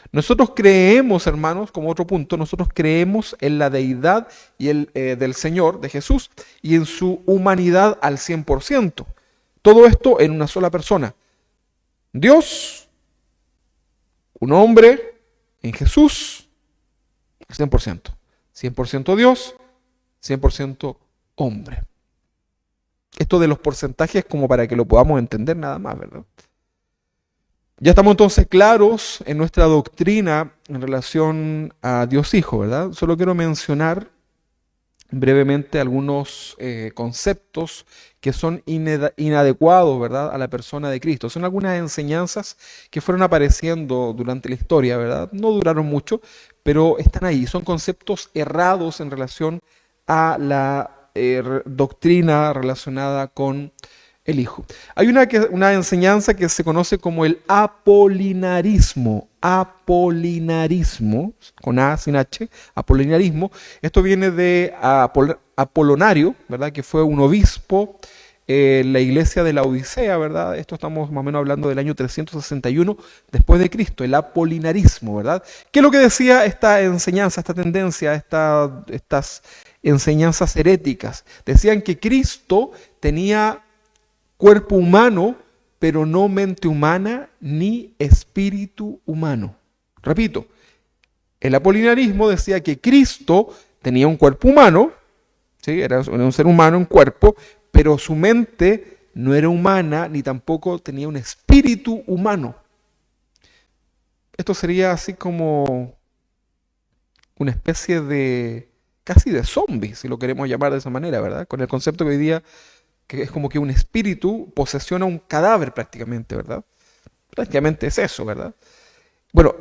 Nosotros creemos, hermanos, como otro punto, nosotros creemos en la deidad y del Señor, de Jesús, y en su humanidad al 100%. Todo esto en una sola persona. Dios, un hombre, en Jesús, al 100%. 100% Dios, 100% hombre. Esto de los porcentajes como para que lo podamos entender nada más, ¿verdad? Ya estamos entonces claros en nuestra doctrina en relación a Dios Hijo, ¿verdad? Solo quiero mencionar brevemente algunos conceptos que son inadecuados, ¿verdad?, a la persona de Cristo. Son algunas enseñanzas que fueron apareciendo durante la historia, ¿verdad? No duraron mucho, pero están ahí. Son conceptos errados en relación a la doctrina relacionada con el Hijo. Hay una enseñanza que se conoce como el apolinarismo. Apolinarismo, con A sin H, apolinarismo. Esto viene de Apolonario, ¿verdad?, que fue un obispo la iglesia de la Odisea, ¿verdad? Esto estamos más o menos hablando del año 361 después de Cristo, el apolinarismo, ¿verdad? ¿Qué es lo que decía esta enseñanza, esta tendencia, estas enseñanzas heréticas? Decían que Cristo tenía cuerpo humano, pero no mente humana ni espíritu humano. Repito, el apolinarismo decía que Cristo tenía un cuerpo humano, ¿sí? Era un ser humano en cuerpo, pero su mente no era humana ni tampoco tenía un espíritu humano. Esto sería así como una especie de, casi de zombie, si lo queremos llamar de esa manera, ¿verdad? Con el concepto que hoy día, que es como que un espíritu posesiona un cadáver prácticamente, ¿verdad? Prácticamente es eso, ¿verdad? Bueno,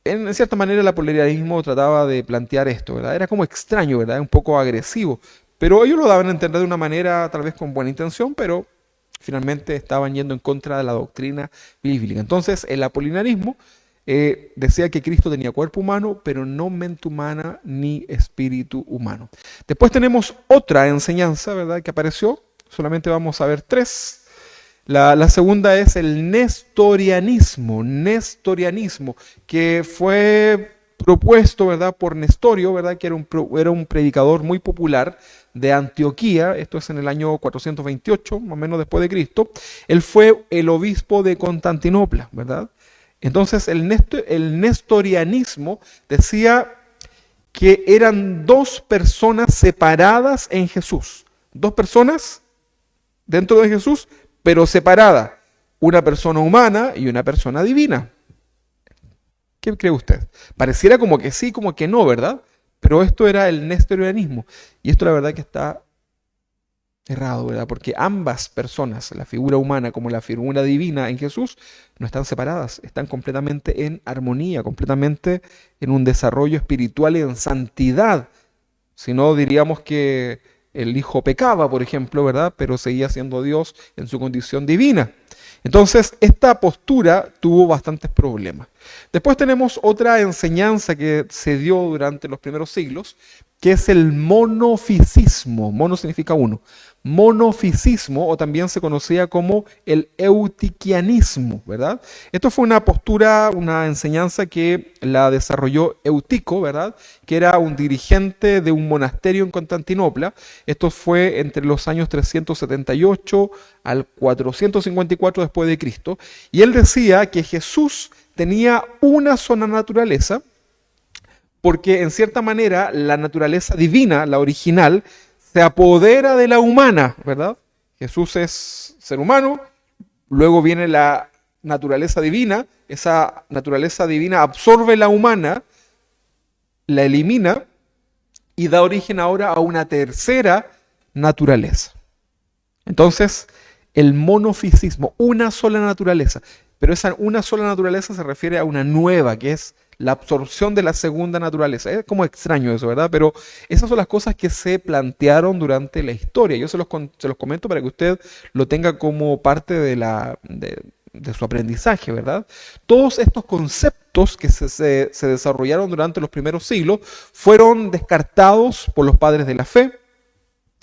en cierta manera el apolinarismo trataba de plantear esto, ¿verdad? Era como extraño, ¿verdad? Un poco agresivo, pero ellos lo daban a entender de una manera tal vez con buena intención, pero finalmente estaban yendo en contra de la doctrina bíblica. Entonces, el apolinarismo decía que Cristo tenía cuerpo humano, pero no mente humana ni espíritu humano. Después tenemos otra enseñanza, ¿verdad?, que apareció. Solamente vamos a ver tres. La segunda es el nestorianismo, que fue propuesto, ¿verdad?, por Nestorio, ¿verdad?, que era un predicador muy popular de Antioquía. Esto es en el año 428, más o menos después de Cristo. Él fue el obispo de Constantinopla, ¿verdad? Entonces el nestorianismo decía que eran dos personas separadas en Jesús. Dos personas dentro de Jesús, pero separadas. Una persona humana y una persona divina. ¿Qué cree usted? Pareciera como que sí, como que no, ¿verdad? Pero esto era el nestorianismo. Y esto la verdad que está errado, ¿verdad? Porque ambas personas, la figura humana como la figura divina en Jesús, no están separadas, están completamente en armonía, completamente en un desarrollo espiritual y en santidad. Si no, diríamos que el Hijo pecaba, por ejemplo, ¿verdad? Pero seguía siendo Dios en su condición divina. Entonces, esta postura tuvo bastantes problemas. Después tenemos otra enseñanza que se dio durante los primeros siglos, que es el monofisismo. Mono significa uno. Monofisismo, o también se conocía como el eutiquianismo, ¿verdad? Esto fue una postura, una enseñanza que la desarrolló Eutico, ¿verdad?, que era un dirigente de un monasterio en Constantinopla. Esto fue entre los años 378 al 454 después de Cristo. Y él decía que Jesús tenía una sola naturaleza, porque en cierta manera la naturaleza divina, la original, se apodera de la humana, ¿verdad? Jesús es ser humano, luego viene la naturaleza divina, esa naturaleza divina absorbe la humana, la elimina y da origen ahora a una tercera naturaleza. Entonces, el monofisismo, una sola naturaleza, pero esa una sola naturaleza se refiere a una nueva, que es la absorción de la segunda naturaleza. Es como extraño eso, ¿verdad? Pero esas son las cosas que se plantearon durante la historia. Yo se los comento para que usted lo tenga como parte de su aprendizaje, ¿verdad? Todos estos conceptos que se desarrollaron durante los primeros siglos fueron descartados por los padres de la fe.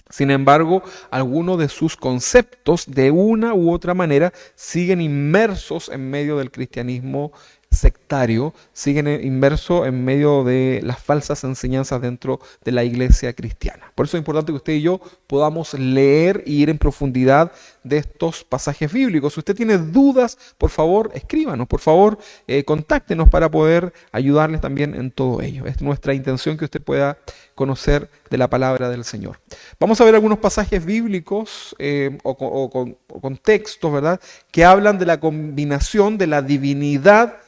Sin embargo, algunos de sus conceptos, de una u otra manera, siguen inmersos en medio del cristianismo sectario, siguen inmersos en medio de las falsas enseñanzas dentro de la iglesia cristiana. Por eso es importante que usted y yo podamos leer y ir en profundidad de estos pasajes bíblicos. Si usted tiene dudas, por favor, escríbanos, por favor, contáctenos para poder ayudarles también en todo ello. Es nuestra intención que usted pueda conocer de la palabra del Señor. Vamos a ver algunos pasajes bíblicos o textos, ¿verdad?, que hablan de la combinación de la divinidad,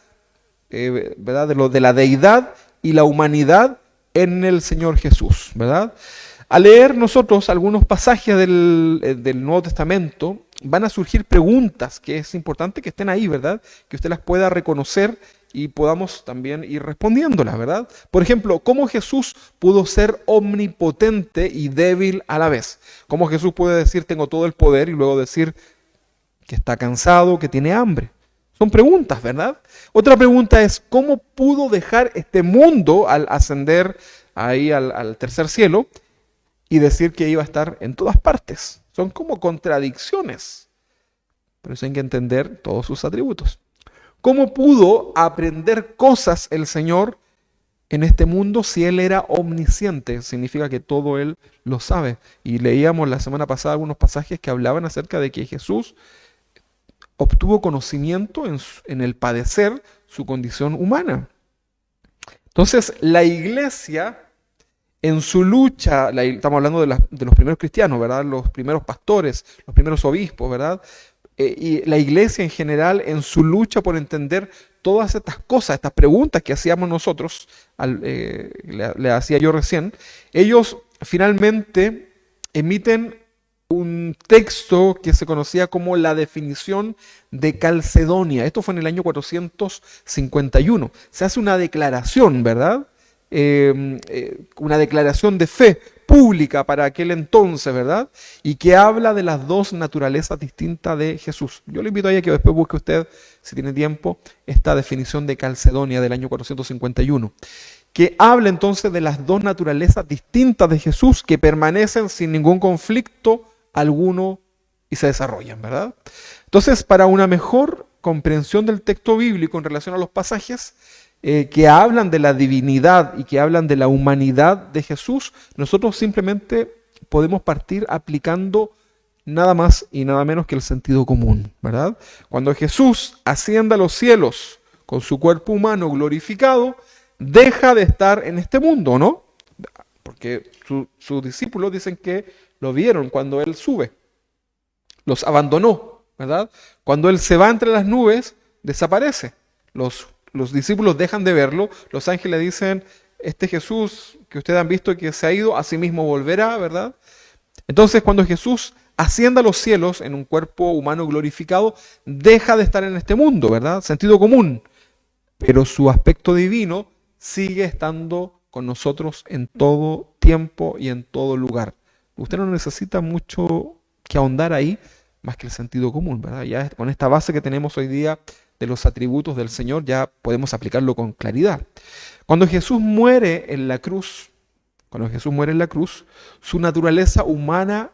¿verdad?, de la deidad y la humanidad en el Señor Jesús, ¿verdad? Al leer nosotros algunos pasajes del Nuevo Testamento, van a surgir preguntas que es importante que estén ahí, ¿verdad?, que usted las pueda reconocer y podamos también ir respondiéndolas, ¿verdad? Por ejemplo, ¿cómo Jesús pudo ser omnipotente y débil a la vez? ¿Cómo Jesús puede decir tengo todo el poder y luego decir que está cansado, que tiene hambre? Son preguntas, ¿verdad? Otra pregunta es, ¿cómo pudo dejar este mundo al ascender ahí al tercer cielo y decir que iba a estar en todas partes? Son como contradicciones. Por eso hay que entender todos sus atributos. ¿Cómo pudo aprender cosas el Señor en este mundo si Él era omnisciente? Significa que todo Él lo sabe. Y leíamos la semana pasada algunos pasajes que hablaban acerca de que Jesús obtuvo conocimiento en el padecer su condición humana. Entonces, la iglesia, en su lucha, estamos hablando de los primeros cristianos, ¿verdad? Los primeros pastores, los primeros obispos, ¿verdad? Y la iglesia en general, en su lucha por entender todas estas cosas, estas preguntas que hacíamos nosotros, le hacía yo recién, ellos finalmente emiten un texto que se conocía como la definición de Calcedonia. Esto fue en el año 451. Se hace una declaración, ¿verdad? Una declaración de fe pública para aquel entonces, ¿verdad? Y que habla de las dos naturalezas distintas de Jesús. Yo le invito a que después busque usted, si tiene tiempo, esta definición de Calcedonia del año 451, que habla entonces de las dos naturalezas distintas de Jesús que permanecen sin ningún conflicto alguno y se desarrollan, ¿verdad? Entonces, para una mejor comprensión del texto bíblico en relación a los pasajes que hablan de la divinidad y que hablan de la humanidad de Jesús, nosotros simplemente podemos partir aplicando nada más y nada menos que el sentido común, ¿verdad? Cuando Jesús asciende a los cielos con su cuerpo humano glorificado, deja de estar en este mundo, ¿no? Porque sus discípulos dicen que lo vieron cuando Él sube, los abandonó, ¿verdad? Cuando Él se va entre las nubes, desaparece. Los discípulos dejan de verlo, los ángeles dicen, este Jesús que ustedes han visto que se ha ido, a sí mismo volverá, ¿verdad? Entonces, cuando Jesús asciende a los cielos en un cuerpo humano glorificado, deja de estar en este mundo, ¿verdad? Sentido común. Pero su aspecto divino sigue estando con nosotros en todo tiempo y en todo lugar. Usted no necesita mucho que ahondar ahí, más que el sentido común, ¿verdad? Ya con esta base que tenemos hoy día de los atributos del Señor, ya podemos aplicarlo con claridad. Cuando Jesús muere en la cruz, su naturaleza humana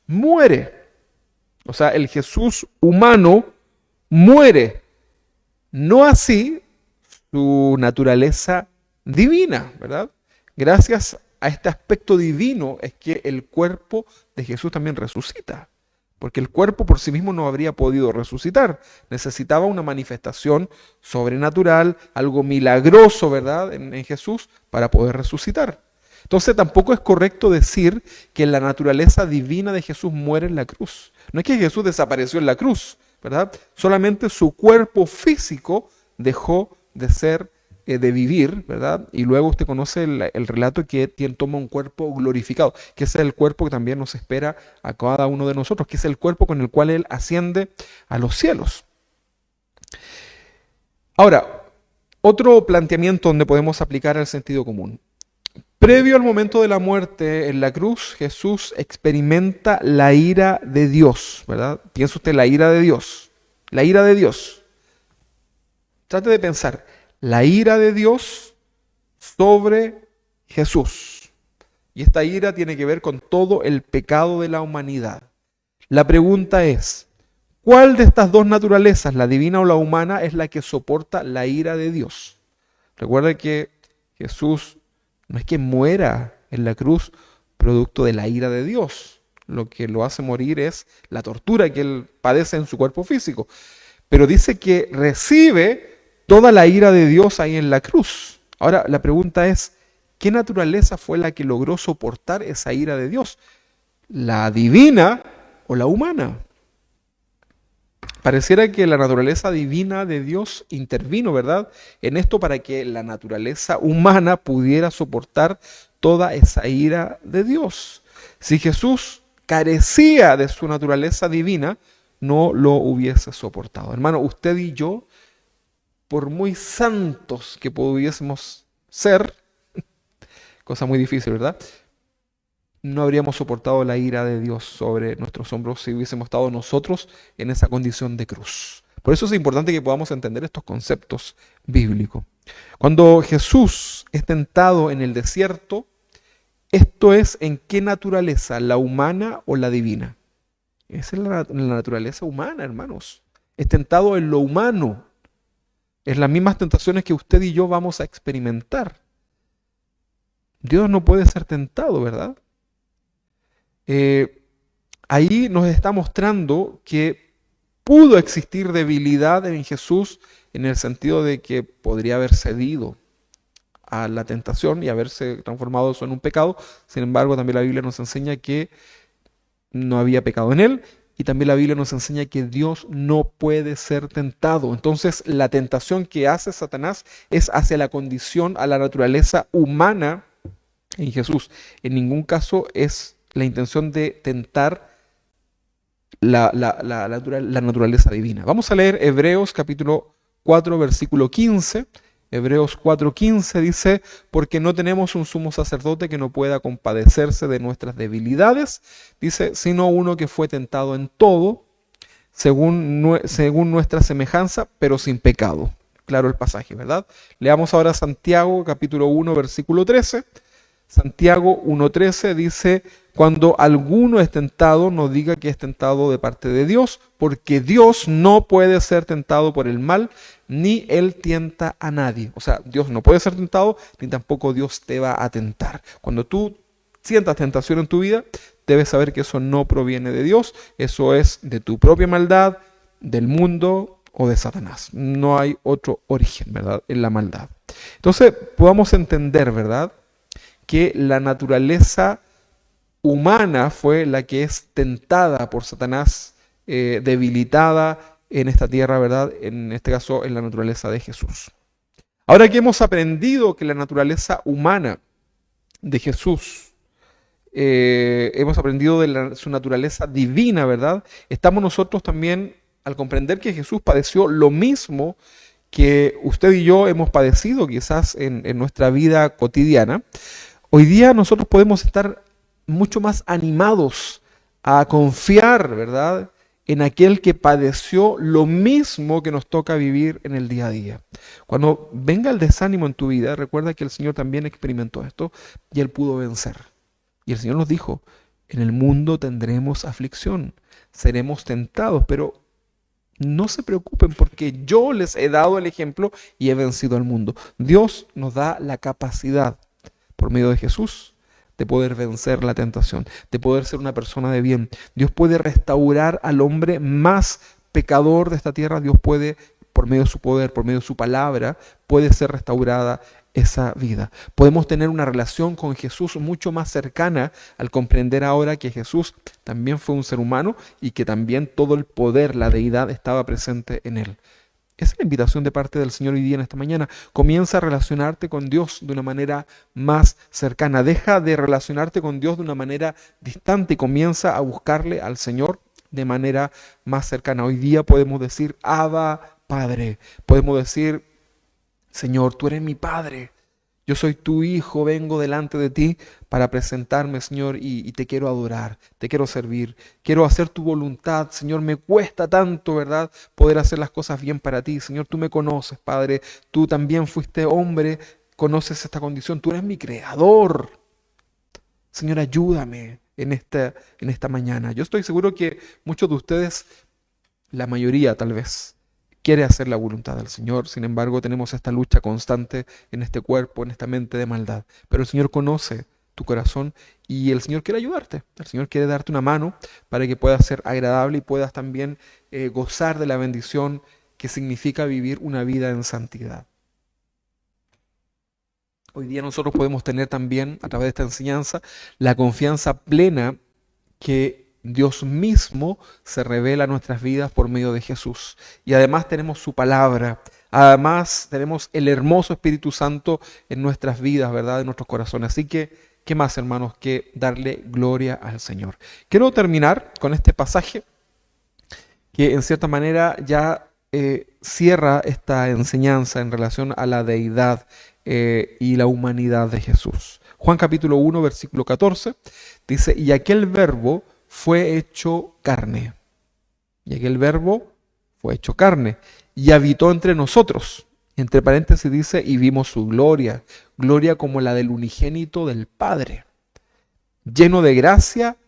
muere. O sea, el Jesús humano muere. No así su naturaleza divina, ¿verdad? Gracias a este aspecto divino es que el cuerpo de Jesús también resucita. Porque el cuerpo por sí mismo no habría podido resucitar. Necesitaba una manifestación sobrenatural, algo milagroso, ¿verdad?, en Jesús para poder resucitar. Entonces tampoco es correcto decir que la naturaleza divina de Jesús muere en la cruz. No es que Jesús desapareció en la cruz, ¿verdad? Solamente su cuerpo físico dejó de ser, de vivir, ¿verdad? Y luego usted conoce el relato que toma un cuerpo glorificado, que ese es el cuerpo que también nos espera a cada uno de nosotros, que es el cuerpo con el cual Él asciende a los cielos. Ahora, otro planteamiento donde podemos aplicar el sentido común. Previo al momento de la muerte en la cruz, Jesús experimenta la ira de Dios, ¿verdad? Piensa usted la ira de Dios. La ira de Dios. Trate de pensar, la ira de Dios sobre Jesús. Y esta ira tiene que ver con todo el pecado de la humanidad. La pregunta es, ¿cuál de estas dos naturalezas, la divina o la humana, es la que soporta la ira de Dios? Recuerda que Jesús no es que muera en la cruz producto de la ira de Dios. Lo que lo hace morir es la tortura que Él padece en su cuerpo físico. Pero dice que recibe toda la ira de Dios ahí en la cruz. Ahora, la pregunta es, ¿qué naturaleza fue la que logró soportar esa ira de Dios? ¿La divina o la humana? Pareciera que la naturaleza divina de Dios intervino, ¿verdad?, en esto para que la naturaleza humana pudiera soportar toda esa ira de Dios. Si Jesús carecía de su naturaleza divina, no lo hubiese soportado. Hermano, usted y yo, por muy santos que pudiésemos ser, cosa muy difícil, ¿verdad?, no habríamos soportado la ira de Dios sobre nuestros hombros si hubiésemos estado nosotros en esa condición de cruz. Por eso es importante que podamos entender estos conceptos bíblicos. Cuando Jesús es tentado en el desierto, esto es en qué naturaleza, la humana o la divina. Es en la naturaleza humana, hermanos. Es tentado en lo humano. Es las mismas tentaciones que usted y yo vamos a experimentar. Dios no puede ser tentado, ¿verdad? Ahí nos está mostrando que pudo existir debilidad en Jesús en el sentido de que podría haber cedido a la tentación y haberse transformado eso en un pecado. Sin embargo, también la Biblia nos enseña que no había pecado en él, y también la Biblia nos enseña que Dios no puede ser tentado. Entonces, la tentación que hace Satanás es hacia la condición, a la naturaleza humana en Jesús. En ningún caso es la intención de tentar la naturaleza divina. Vamos a leer Hebreos capítulo 4, versículo 15. Hebreos 4:15 dice, porque no tenemos un sumo sacerdote que no pueda compadecerse de nuestras debilidades, dice, sino uno que fue tentado en todo, según nuestra semejanza, pero sin pecado. Claro el pasaje, ¿verdad? Leamos ahora Santiago capítulo 1, versículo 13. Santiago 1:13 dice, cuando alguno es tentado, no diga que es tentado de parte de Dios, porque Dios no puede ser tentado por el mal, ni Él tienta a nadie. O sea, Dios no puede ser tentado, ni tampoco Dios te va a tentar. Cuando tú sientas tentación en tu vida, debes saber que eso no proviene de Dios, eso es de tu propia maldad, del mundo o de Satanás. No hay otro origen, ¿verdad?, en la maldad. Entonces, podamos entender, ¿verdad?, que la naturaleza humana fue la que es tentada por Satanás, debilitada en esta tierra, ¿verdad? En este caso, en la naturaleza de Jesús. Ahora que hemos aprendido que la naturaleza humana de Jesús, hemos aprendido de su naturaleza divina, ¿verdad? Estamos nosotros también, al comprender que Jesús padeció lo mismo que usted y yo hemos padecido quizás en nuestra vida cotidiana, hoy día nosotros podemos estar mucho más animados a confiar, ¿verdad?, en aquel que padeció lo mismo que nos toca vivir en el día a día. Cuando venga el desánimo en tu vida, recuerda que el Señor también experimentó esto y Él pudo vencer. Y el Señor nos dijo, en el mundo tendremos aflicción, seremos tentados, pero no se preocupen porque yo les he dado el ejemplo y he vencido al mundo. Dios nos da la capacidad por medio de Jesús, de poder vencer la tentación, de poder ser una persona de bien. Dios puede restaurar al hombre más pecador de esta tierra. Dios puede, por medio de su poder, por medio de su palabra, puede ser restaurada esa vida. Podemos tener una relación con Jesús mucho más cercana al comprender ahora que Jesús también fue un ser humano y que también todo el poder, la deidad, estaba presente en él. Esa es la invitación de parte del Señor hoy día en esta mañana. Comienza a relacionarte con Dios de una manera más cercana. Deja de relacionarte con Dios de una manera distante y comienza a buscarle al Señor de manera más cercana. Hoy día podemos decir, Abba, Padre. Podemos decir, Señor, tú eres mi Padre. Yo soy tu hijo, vengo delante de ti para presentarme, Señor, y te quiero adorar, te quiero servir, quiero hacer tu voluntad, Señor, me cuesta tanto, ¿verdad?, poder hacer las cosas bien para ti. Señor, tú me conoces, Padre, tú también fuiste hombre, conoces esta condición, tú eres mi creador. Señor, ayúdame en esta mañana. Yo estoy seguro que muchos de ustedes, la mayoría tal vez, quiere hacer la voluntad del Señor. Sin embargo, tenemos esta lucha constante en este cuerpo, en esta mente de maldad. Pero el Señor conoce tu corazón y el Señor quiere ayudarte. El Señor quiere darte una mano para que puedas ser agradable y puedas también gozar de la bendición que significa vivir una vida en santidad. Hoy día nosotros podemos tener también, a través de esta enseñanza, la confianza plena que Dios mismo se revela a nuestras vidas por medio de Jesús. Y además tenemos su palabra. Además tenemos el hermoso Espíritu Santo en nuestras vidas, ¿verdad?, en nuestros corazones. Así que, ¿qué más, hermanos, que darle gloria al Señor? Quiero terminar con este pasaje que en cierta manera ya cierra esta enseñanza en relación a la deidad y la humanidad de Jesús. Juan capítulo 1, versículo 14, dice, y aquel verbo fue hecho carne. Y aquel verbo fue hecho carne y habitó entre nosotros. Entre paréntesis dice, y vimos su gloria, gloria como la del unigénito del Padre, lleno de gracia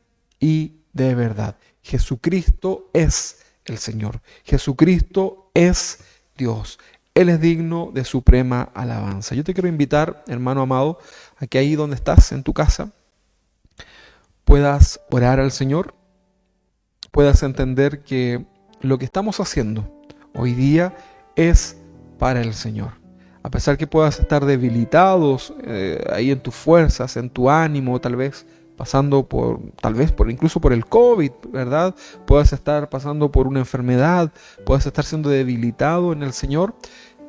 y de verdad. Jesucristo es el Señor. Jesucristo es Dios. Él es digno de suprema alabanza. Yo te quiero invitar, hermano amado, a que ahí donde estás, en tu casa, puedas orar al Señor, puedas entender que lo que estamos haciendo hoy día es para el Señor. A pesar que puedas estar debilitados ahí en tus fuerzas, en tu ánimo, tal vez pasando incluso por el COVID, ¿verdad? Puedas estar pasando por una enfermedad, puedas estar siendo debilitado en el Señor.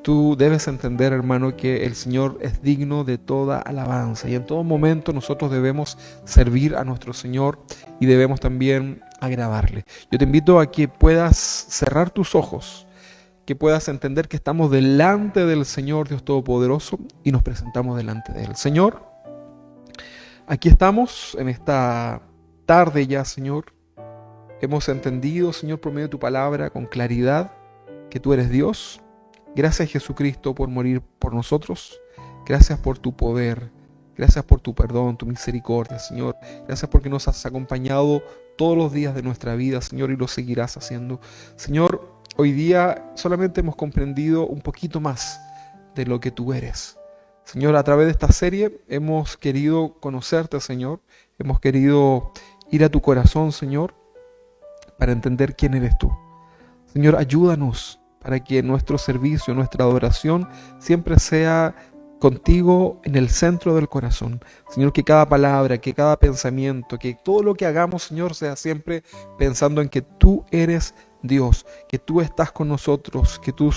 Tú debes entender, hermano, que el Señor es digno de toda alabanza y en todo momento nosotros debemos servir a nuestro Señor y debemos también agradarle. Yo te invito a que puedas cerrar tus ojos, que puedas entender que estamos delante del Señor Dios Todopoderoso y nos presentamos delante de Él. Señor, aquí estamos en esta tarde ya, Señor. Hemos entendido, Señor, por medio de tu palabra con claridad que tú eres Dios. Gracias, Jesucristo, por morir por nosotros. Gracias por tu poder. Gracias por tu perdón, tu misericordia, Señor. Gracias porque nos has acompañado todos los días de nuestra vida, Señor, y lo seguirás haciendo. Señor, hoy día solamente hemos comprendido un poquito más de lo que tú eres. Señor, a través de esta serie hemos querido conocerte, Señor. Hemos querido ir a tu corazón, Señor, para entender quién eres tú. Señor, ayúdanos para que nuestro servicio, nuestra adoración siempre sea contigo en el centro del corazón. Señor, que cada palabra, que cada pensamiento, que todo lo que hagamos, Señor, sea siempre pensando en que tú eres Dios, que tú estás con nosotros, que tu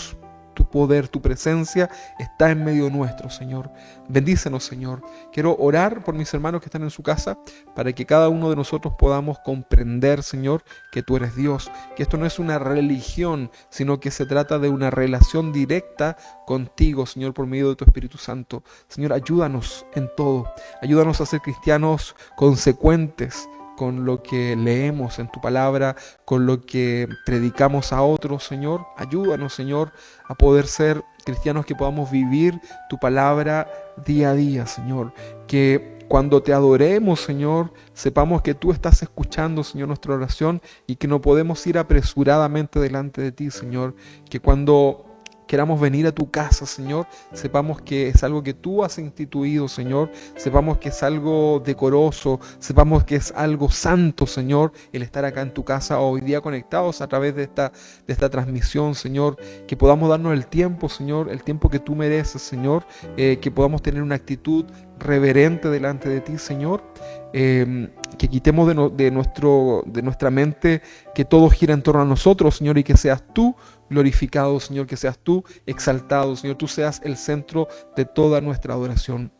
poder, tu presencia está en medio nuestro, Señor. Bendícenos, Señor. Quiero orar por mis hermanos que están en su casa para que cada uno de nosotros podamos comprender, Señor, que tú eres Dios, que esto no es una religión, sino que se trata de una relación directa contigo, Señor, por medio de tu Espíritu Santo. Señor, ayúdanos en todo. Ayúdanos a ser cristianos consecuentes con lo que leemos en tu palabra, con lo que predicamos a otros, Señor. Ayúdanos, Señor, a poder ser cristianos que podamos vivir tu palabra día a día, Señor. Que cuando te adoremos, Señor, sepamos que tú estás escuchando, Señor, nuestra oración y que no podemos ir apresuradamente delante de ti, Señor. Que cuando queramos venir a tu casa, Señor, sepamos que es algo que tú has instituido, Señor, sepamos que es algo decoroso, sepamos que es algo santo, Señor, el estar acá en tu casa hoy día conectados a través de esta transmisión, Señor, que podamos darnos el tiempo, Señor, el tiempo que tú mereces, Señor, que podamos tener una actitud reverente delante de ti, Señor, que quitemos de nuestra mente que todo gira en torno a nosotros, Señor, y que seas tú glorificado, Señor, que seas tú exaltado, Señor, tú seas el centro de toda nuestra adoración.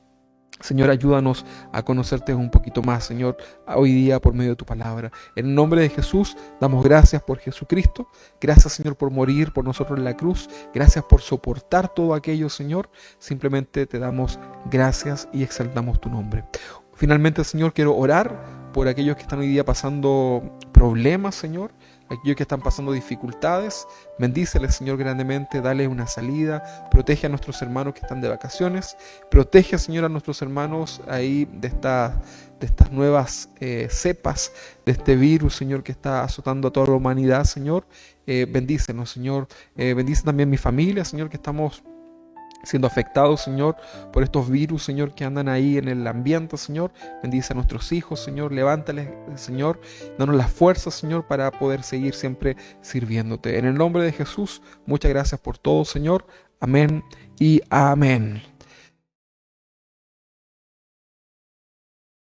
Señor, ayúdanos a conocerte un poquito más, Señor, hoy día por medio de tu palabra. En el nombre de Jesús, damos gracias por Jesucristo. Gracias, Señor, por morir por nosotros en la cruz. Gracias por soportar todo aquello, Señor. Simplemente te damos gracias y exaltamos tu nombre. Finalmente, Señor, quiero orar por aquellos que están hoy día pasando problemas, Señor. Aquellos que están pasando dificultades, bendíceles, Señor, grandemente, dale una salida, protege a nuestros hermanos que están de vacaciones, protege, Señor, a nuestros hermanos ahí de estas nuevas cepas, de este virus, Señor, que está azotando a toda la humanidad, Señor. Bendícenos, Señor, bendice también mi familia, Señor, que estamos siendo afectados, Señor, por estos virus, Señor, que andan ahí en el ambiente, Señor. Bendice a nuestros hijos, Señor, levántales, Señor, danos la fuerza, Señor, para poder seguir siempre sirviéndote. En el nombre de Jesús, muchas gracias por todo, Señor. Amén y amén.